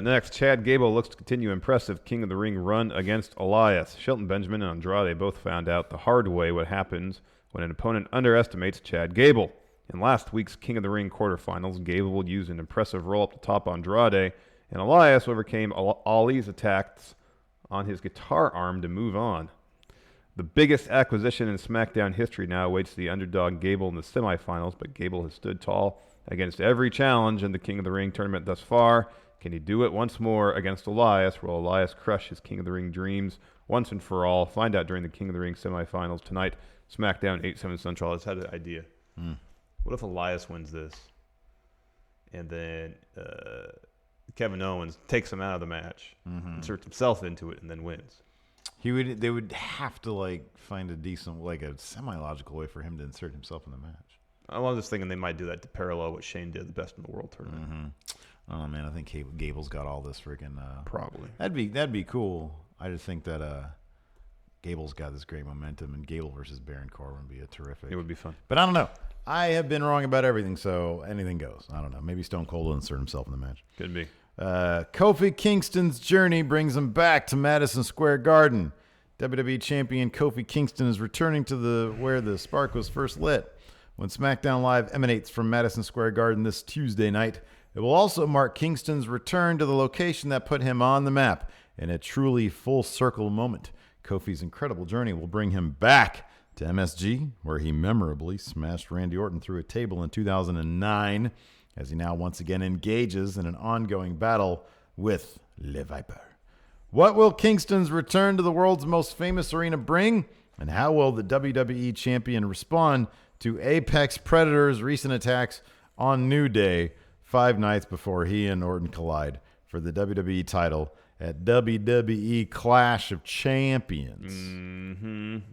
Next, Chad Gable looks to continue impressive King of the Ring run against Elias. Shelton Benjamin and Andrade both found out the hard way what happens when an opponent underestimates Chad Gable. In last week's King of the Ring quarterfinals, Gable used an impressive roll-up to top Andrade, and Elias overcame Ali's attacks on his guitar arm to move on. The biggest acquisition in SmackDown history now awaits the underdog Gable in the semifinals, but Gable has stood tall against every challenge in the King of the Ring tournament thus far. Can he do it once more against Elias? Will Elias crush his King of the Ring dreams once and for all? Find out during the King of the Ring semifinals tonight. SmackDown 8/7 Central. I just had an idea. What if Elias wins this, and then Kevin Owens takes him out of the match, inserts himself into it, and then wins? They would have to find a decent, a semi-logical way for him to insert himself in the match. I was just thinking they might do that to parallel what Shane did, the Best in the World tournament. Oh man, I think Gable's got all this freaking. Probably That'd be cool. I just think that Gable's got this great momentum, and Gable versus Baron Corbin would be a terrific. It would be fun. But I don't know. I have been wrong about everything, so anything goes. I don't know. Maybe Stone Cold will insert himself in the match. Could be. Kofi Kingston's journey brings him back to Madison Square Garden. WWE Champion Kofi Kingston is returning to where the spark was first lit when SmackDown Live emanates from Madison Square Garden this Tuesday night. It will also mark Kingston's return to the location that put him on the map in a truly full circle moment. Kofi's incredible journey will bring him back to MSG, where he memorably smashed Randy Orton through a table in 2009, as he now once again engages in an ongoing battle with Le Viper. What will Kingston's return to the world's most famous arena bring? And how will the WWE Champion respond to Apex Predator's recent attacks on New Day 5 nights before he and Orton collide for the WWE title at WWE Clash of Champions?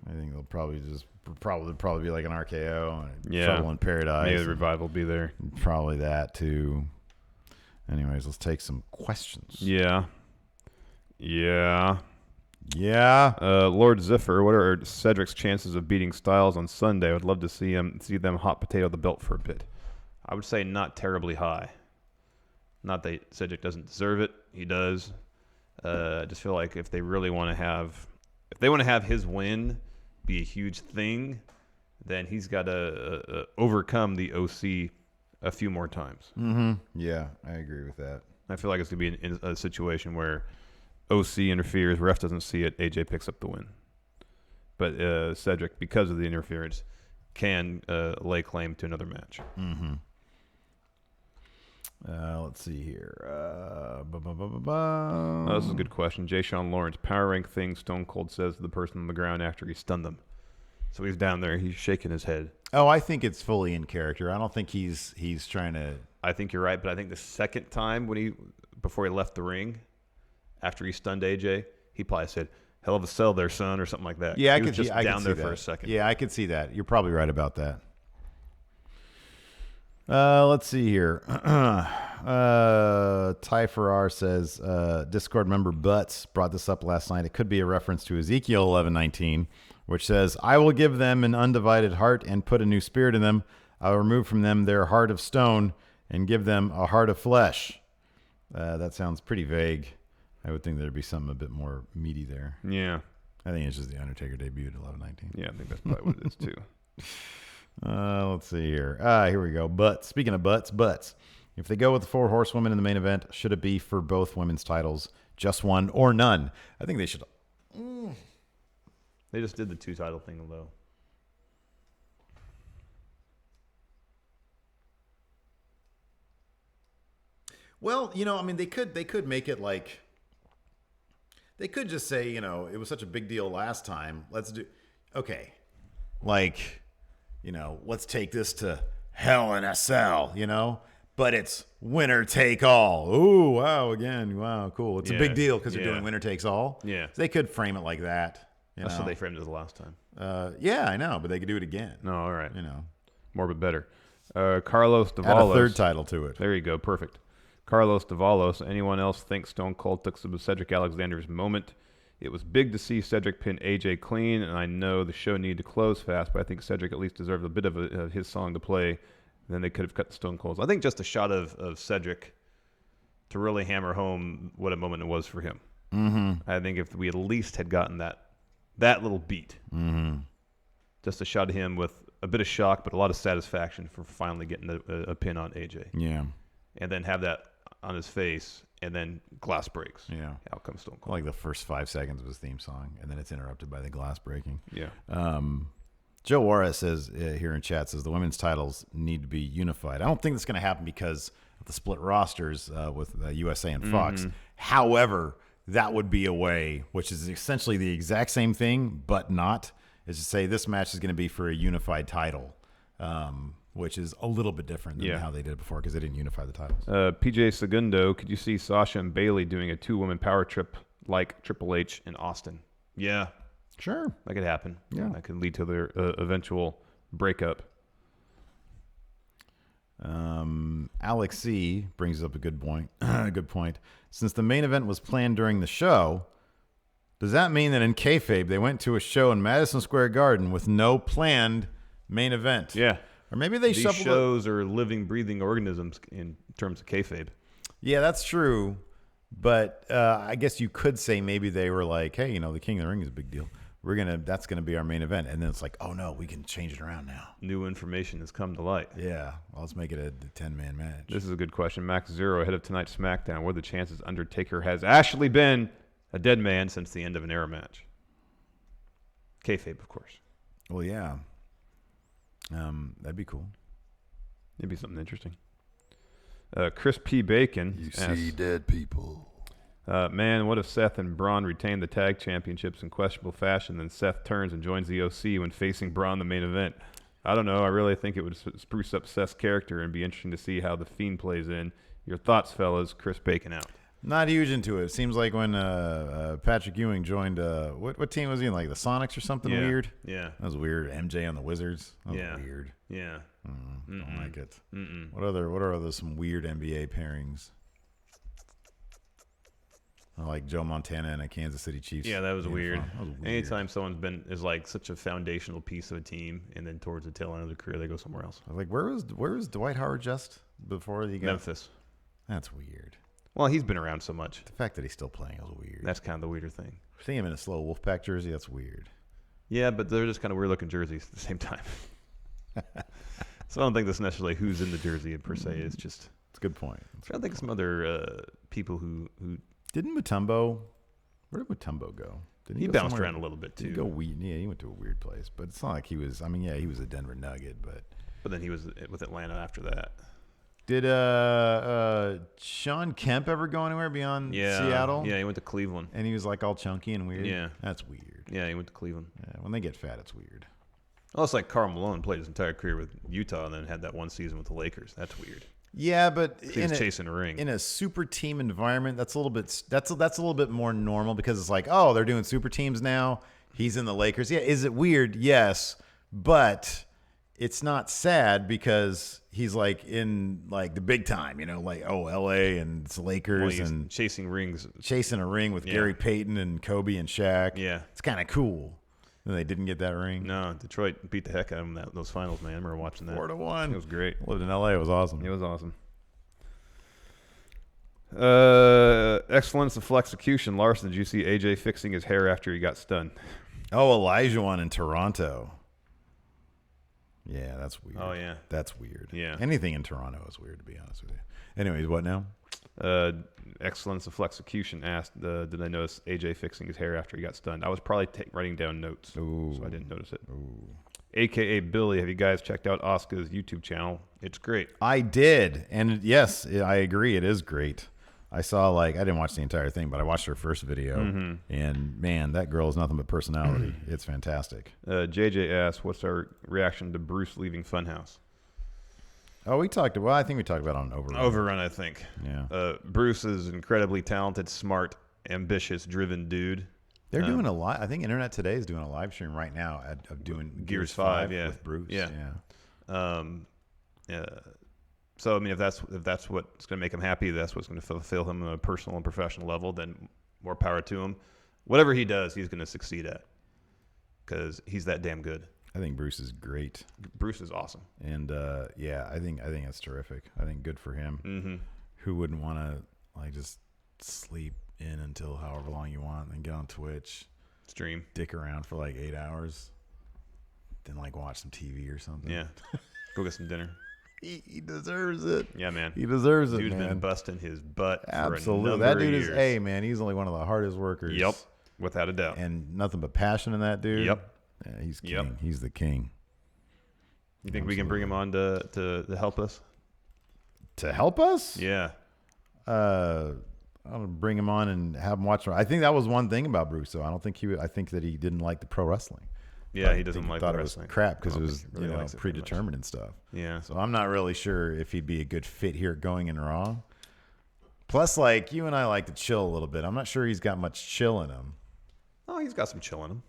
I think they'll probably be like an RKO and Trouble in Paradise. Maybe the Revival will be there. Probably that too. Anyways, let's take some questions. Yeah. Lord Ziffer, what are Cedric's chances of beating Styles on Sunday? I would love to see them hot potato the belt for a bit. I would say not terribly high. Not that Cedric doesn't deserve it. He does. I just feel like if they really want to have his win be a huge thing, then he's got to overcome the OC a few more times. Yeah, I agree with that. I feel like it's going to be in a situation where OC interferes, ref doesn't see it, AJ picks up the win. But Cedric, because of the interference, can lay claim to another match. Let's see here. This is a good question. Jay Sean Lawrence, power rank thing Stone Cold says to the person on the ground after he stunned them. So he's down there. He's shaking his head. Oh, I think it's fully in character. I don't think he's trying to. I think you're right, but I think the second time before he left the ring, after he stunned AJ, he probably said, "Hell of a sell there, son," or something like that. Yeah, he was just down there for a second. Yeah, I could see that. You're probably right about that. Let's see here. Ty Farrar says, Discord member Butts brought this up last night. It could be a reference to Ezekiel 11:19, which says, "I will give them an undivided heart and put a new spirit in them. I will remove from them their heart of stone and give them a heart of flesh." That sounds pretty vague. I would think there'd be something a bit more meaty there. Yeah. I think it's just the Undertaker debuted at 11:19. Yeah, I think that's probably what it is too. Let's see here. Here we go. Butts. Speaking of butts. If they go with the 4 horsewomen in the main event, should it be for both women's titles, just one or none? I think they should. They just did the 2 title thing though. Well, I mean, they could make it like. They could just say, it was such a big deal last time. Let's do. Okay. Like. Let's take this to Hell in a Cell, but it's winner take all. Ooh, wow, again, wow, cool. It's a big deal because they're doing winner takes all. Yeah. So they could frame it like that. That's what they framed it as the last time. Yeah, I know, but they could do it again. No, all right. More but better. Carlos Davalos. Add a third title to it. There you go, perfect. Carlos Davalos. Anyone else think Stone Cold took some of Cedric Alexander's moment? It was big to see Cedric pin AJ clean, and I know the show needed to close fast, but I think Cedric at least deserved a bit of his song to play. Then they could have cut the Stone Colds. I think just a shot of Cedric to really hammer home what a moment it was for him. I think if we at least had gotten that little beat, just a shot of him with a bit of shock, but a lot of satisfaction for finally getting a pin on AJ. Yeah. And then have that on his face, and then glass breaks. Yeah. Out comes Stone Cold. Like the first 5 seconds of his theme song, and then it's interrupted by the glass breaking. Yeah. Joe Juarez says here in chat, says the women's titles need to be unified. I don't think that's going to happen because of the split rosters with USA and Fox. However, that would be a way, which is essentially the exact same thing, but not, is to say this match is going to be for a unified title. Which is a little bit different than how they did it before because they didn't unify the titles. PJ Segundo, could you see Sasha and Bayley doing a 2-woman power trip like Triple H in Austin? Yeah. Sure. That could happen. Yeah. That could lead to their eventual breakup. Alex C. brings up a good point. Since the main event was planned during the show, Does that mean that in kayfabe they went to a show in Madison Square Garden with no planned main event? Yeah. Or maybe they These shuffled shows are living, breathing organisms in terms of kayfabe. Yeah, that's true. But I guess you could say maybe they were like, hey, the King of the Ring is a big deal. That's gonna be our main event. And then it's like, oh no, we can change it around now. New information has come to light. Yeah. Well, let's make it a 10-man match. This is a good question. Max Zero, ahead of tonight's SmackDown. What are the chances Undertaker has actually been a dead man since the end of an era match? Kayfabe, of course. Well, yeah. That'd be cool. It'd be something interesting. Chris P. Bacon asks, dead people. man, what if Seth and Braun retain the tag championships in questionable fashion, then Seth turns and joins the OC when facing Braun in the main event? I don't know. I really think it would spruce up Seth's character and be interesting to see how The Fiend plays in. Your thoughts, fellas? Chris Bacon out. Not huge into it. Seems like when Patrick Ewing joined, what team was he in? Like the Sonics or something weird? Yeah. That was weird. MJ on the Wizards? That was weird. Yeah. Don't like it. What are some weird NBA pairings? Like Joe Montana and a Kansas City Chiefs. Yeah, that was weird. That was weird. Anytime someone's is like such a foundational piece of a team, and then towards the tail end of their career, they go somewhere else. Like, where was Dwight Howard just before he got Memphis? That's weird. Well, he's been around so much. The fact that he's still playing is weird. That's kind of the weirder thing. Seeing him in a slow Wolfpack jersey, that's weird. Yeah, but they're just kind of weird looking jerseys at the same time. So I don't think that's necessarily who's in the jersey per se. It's just. It's a good point. I think some other people who didn't Mutombo. Where did Mutombo go? Didn't he go bounced somewhere? around a little bit too. He went to a weird place, but it's not like he was. I mean, yeah, he was a Denver Nugget, but then he was with Atlanta after that. Did Sean Kemp ever go anywhere beyond Seattle? Yeah, he went to Cleveland. And he was like all chunky and weird? Yeah. That's weird. Yeah, he went to Cleveland. Yeah, when they get fat, it's weird. Well, it's like Karl Malone played his entire career with Utah and then had that one season with the Lakers. That's weird. Yeah, but he's chasing a ring. In a super team environment, that's a little bit more normal because it's like, oh, they're doing super teams now. He's in the Lakers. Yeah, is it weird? Yes, but it's not sad because he's like in like the big time, like LA and it's Lakers and chasing rings, chasing a ring with Gary Payton and Kobe and Shaq. Yeah, it's kind of cool. And they didn't get that ring. No, Detroit beat the heck out of them those finals, man. I remember watching that. 4-1. It was great. Lived in LA. It was awesome. It was awesome. Excellence of flexecution. Larson, did you see AJ fixing his hair after he got stunned? Oh, Elijah won in Toronto. Yeah, that's weird. Oh, yeah. That's weird. Yeah. Anything in Toronto is weird, to be honest with you. Anyways, what now? Excellence of flexecution asked, did I notice AJ fixing his hair after he got stunned? I was probably writing down notes, so I didn't notice it. Ooh. AKA Billy, have you guys checked out Asuka's YouTube channel? It's great. I did, and yes, I agree. It is great. I saw I didn't watch the entire thing, but I watched her first video, and man, that girl is nothing but personality. It's fantastic. JJ asked, what's our reaction to Bruce leaving Funhouse? Oh, I think we talked about it on Overrun. Overrun, I think. Yeah. Bruce is an incredibly talented, smart, ambitious, driven dude. They're doing a live. I think Internet Today is doing a live stream right now of doing Gears 5 with Bruce. Yeah. So I mean, if that's what's going to make him happy, that's what's going to fulfill him on a personal and professional level, then more power to him. Whatever he does, he's going to succeed at because he's that damn good. I think Bruce is great. Bruce is awesome, and I think that's terrific. I think good for him. Mm-hmm. Who wouldn't want to just sleep in until however long you want, and then get on Twitch, stream, dick around for 8 hours, then watch some TV or something. Yeah, go get some dinner. He deserves it. Yeah, man. He deserves it, Dude's man. been busting his butt Absolutely. for a that number dude of is years. man. He's only one of the hardest workers. Yep, without a doubt. And nothing but passion in that dude. Yep. Yeah, he's king. Yep. He's the king. You think we can bring him on to help us? To help us? Yeah. I'll bring him on and have him watch. I think that was one thing about Bruce, though. I think that he didn't like the pro wrestling. Yeah, he doesn't like thought the it was wrestling. crap because it was really likes it predetermined and stuff. Yeah. So I'm not really sure if he'd be a good fit here going in Raw. Plus, you and I like to chill a little bit. I'm not sure he's got much chill in him. Oh, he's got some chill in him.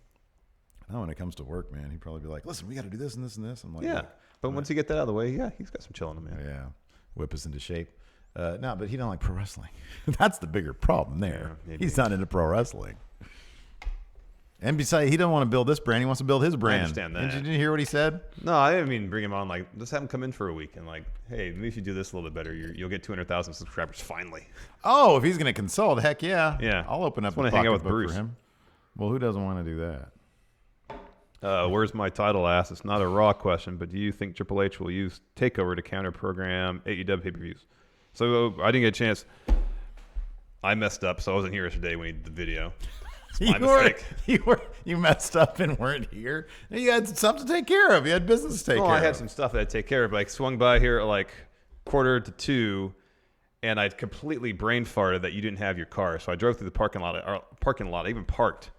No, when it comes to work, man, he'd probably be like, "Listen, we got to do this and this and this." I'm like, yeah. But once you get that out of the way, yeah, he's got some chill in him, man. Yeah, whip us into shape. No, but he don't like pro wrestling. That's the bigger problem there. Yeah, he's not into pro wrestling. And besides, he doesn't want to build this brand. He wants to build his brand. I understand that. Did you hear what he said? No, I didn't mean bring him on. Like, just have him come in for a week and like, hey, maybe if you do this a little bit better, you'll get 200,000 subscribers finally. Oh, if he's going to consult, heck yeah. Yeah. I'll open up I want to hang out with Bruce. for him. Well, who doesn't want to do that? Where's my title asked? It's not a Raw question, but do you think Triple H will use TakeOver to counter program AEW pay-per-views? So I didn't get a chance. I messed up, so I wasn't here yesterday when he did the video. It's my mistake. You messed up and weren't here. You had stuff to take care of. You had business to take care of. I had some stuff that I'd take care of. But I swung by here at like 1:45, and I'd completely brain farted that you didn't have your car. So I drove through the parking lot. I even parked.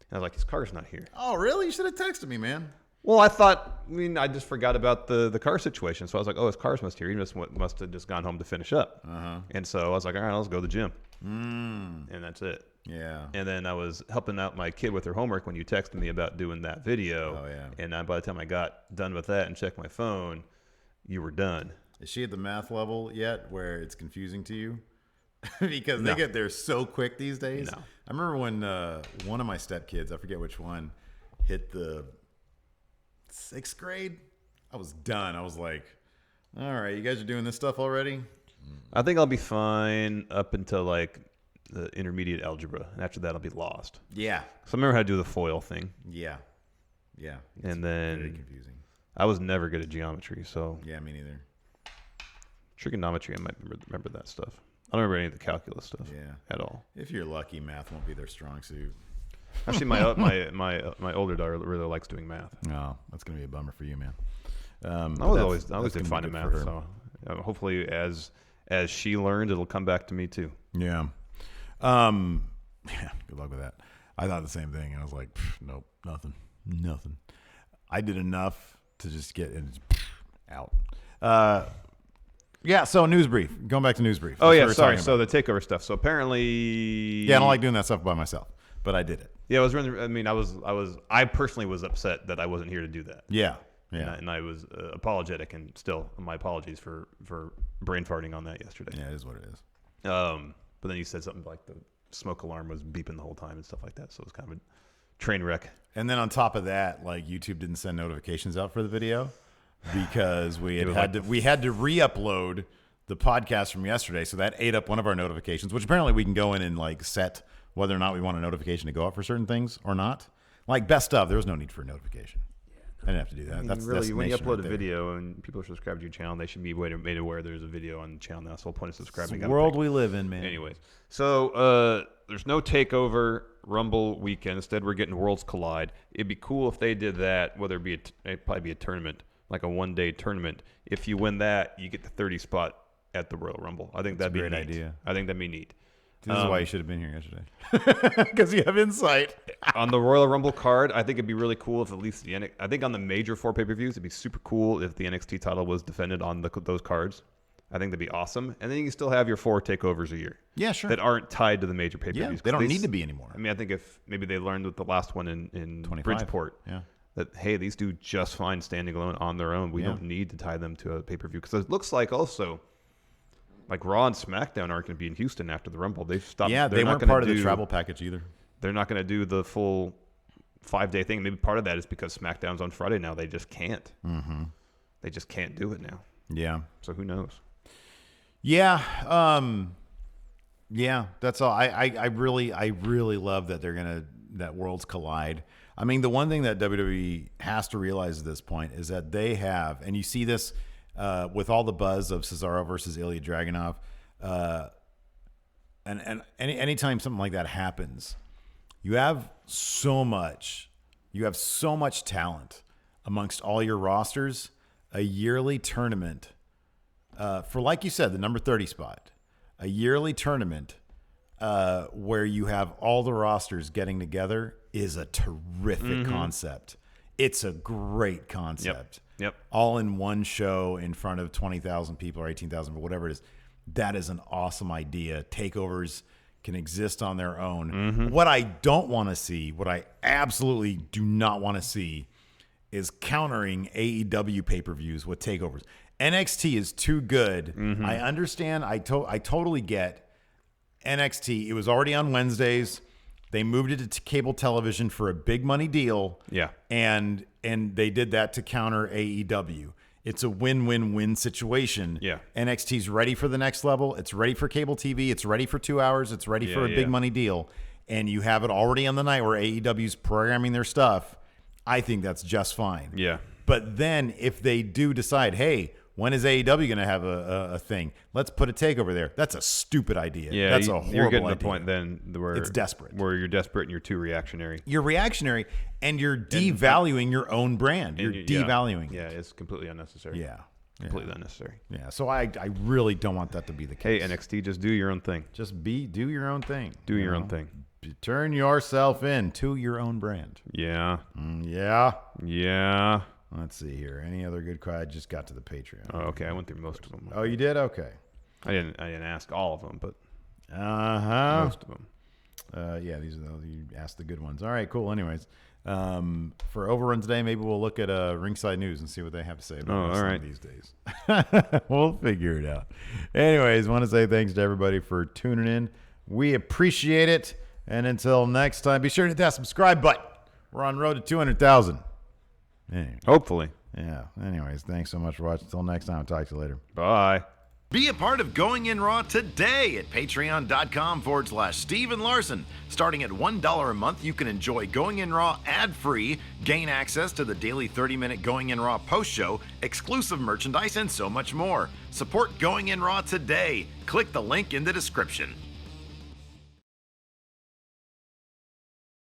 And I was like, his car's not here. Oh, really? You should have texted me, man. Well, I just forgot about the car situation. So I was like, oh, his car's must here. He must have just gone home to finish up. And so I was like, all right, let's go to the gym. And that's it. Yeah. And then I was helping out my kid with her homework when you texted me about doing that video. Oh, yeah. And by the time I got done with that and checked my phone, you were done. Is she at the math level yet where it's confusing to you? Because they No. get there so quick these days. No. I remember when one of my stepkids, I forget which one, hit the 6th grade. I was done. I was like, all right, you guys are doing this stuff already? I think I'll be fine up until like the intermediate algebra. And after that, I'll be lost. Yeah. So I remember how to do the FOIL thing. Yeah. Yeah. And very then confusing. I was never good at geometry. So Yeah, me neither. trigonometry, I might remember that stuff. I don't remember any of the calculus stuff at all. If you're lucky, math won't be their strong suit. Actually, my older daughter really likes doing math. No, that's going to be a bummer for you, man. I always did fine in math. So hopefully, as she learned, it'll come back to me too. Yeah. Yeah. Good luck with that. I thought the same thing, and I was like, nope, nothing. I did enough to just get it out. Yeah. So news brief. Going back to news brief. Oh yeah, sorry. So the takeover stuff. So apparently, yeah, I don't like doing that stuff by myself, but I did it. Yeah, I was really. I mean, I personally was upset that I wasn't here to do that. Yeah. Yeah. And I was apologetic, and still my apologies for brain farting on that yesterday. Yeah, it is what it is. But then you said something like the smoke alarm was beeping the whole time and stuff like that. So it was kind of a train wreck. And then on top of that, like YouTube didn't send notifications out for the video because we had to re-upload the podcast from yesterday. So that ate up one of our notifications, which apparently we can go in and like set whether or not we want a notification to go out for certain things or not. Like best of, there was no need for a notification. I didn't have to do that. That's really, when you destination upload right a there. video and people are subscribed to your channel, they should be made aware there's a video on the channel now. That's the whole point of subscribing. It's the world we live in, man. Anyways, so there's no takeover Rumble weekend. Instead, we're getting Worlds Collide. It'd be cool if they did that, whether it be it'd probably be a tournament, like a one-day tournament. If you win that, you get the 30 spot at the Royal Rumble. I think that'd be a great idea. I think that'd be neat. This is why you should have been here yesterday. Because you have insight. On the Royal Rumble card, I think it'd be really cool if at least I think on the major 4 pay-per-views, it'd be super cool if the NXT title was defended on those cards. I think that'd be awesome. And then you can still have your 4 takeovers a year. Yeah, sure. That aren't tied to the major pay-per-views. Yeah, they don't need to be anymore. I mean, I think if maybe they learned with the last one in 25. Bridgeport, Yeah. that, hey, these do just fine standing alone on their own. We don't need to tie them to a pay-per-view. Because it looks like also, like Raw and SmackDown aren't going to be in Houston after the Rumble. They've stopped. Yeah, they weren't part of the travel package either. They're not going to do the full 5-day thing. Maybe part of that is because SmackDown's on Friday now. They just can't. Mm-hmm. They just can't do it now. Yeah. So who knows? Yeah. Yeah, that's all. I really love that that Worlds Collide. I mean, the one thing that WWE has to realize at this point is that they have, and you see this with all the buzz of Cesaro versus Ilya Dragunov, and anytime something like that happens, you have so much talent amongst all your rosters. A yearly tournament for, like you said, the number 30 spot, a yearly tournament where you have all the rosters getting together is a terrific concept. It's a great concept. Yep. All in one show in front of 20,000 people or 18,000, but whatever it is. That is an awesome idea. Takeovers can exist on their own. What I don't want to see, what I absolutely do not want to see, is countering AEW pay-per-views with takeovers. NXT is too good. I understand. I totally get NXT. It was already on Wednesdays. They moved it to cable television for a big money deal. Yeah. And they did that to counter AEW. It's a win-win-win situation. Yeah. NXT's ready for the next level. It's ready for cable TV. It's ready for 2 hours. It's ready for a big money deal. And you have it already on the night where AEW's programming their stuff. I think that's just fine. Yeah. But then if they do decide, hey, when is AEW going to have a thing? Let's put a takeover there. That's a stupid idea. Yeah, that's a horrible idea. You're getting to the point then where it's desperate. Where you're desperate and you're too reactionary. You're reactionary, and you're devaluing your own brand. You're devaluing. Yeah, it's completely unnecessary. Yeah. Completely unnecessary. Yeah, so I really don't want that to be the case. Hey, NXT, just do your own thing. Just do your own thing. Do your own thing. Turn yourself in to your own brand. Yeah. Yeah. Yeah. Let's see here. Any other good cry? I just got to the Patreon. Oh, okay. I went through most of them. Oh, you did? Okay. I didn't ask all of them, but most of them. Yeah, these are those you asked the good ones. All right, cool. Anyways, for Overrun today, maybe we'll look at Ringside News and see what they have to say about wrestling these days. We'll figure it out. Anyways, want to say thanks to everybody for tuning in. We appreciate it. And until next time, be sure to hit that subscribe button. We're on the road to 200,000. Anyway. Hopefully. Yeah. Anyways, thanks so much for watching. Until next time, I'll talk to you later. Bye. Be a part of Going In Raw today at patreon.com/Steve and Larson. Starting at $1 a month, you can enjoy Going In Raw ad-free, gain access to the daily 30-minute Going In Raw post show, exclusive merchandise, and so much more. Support Going In Raw today. Click the link in the description.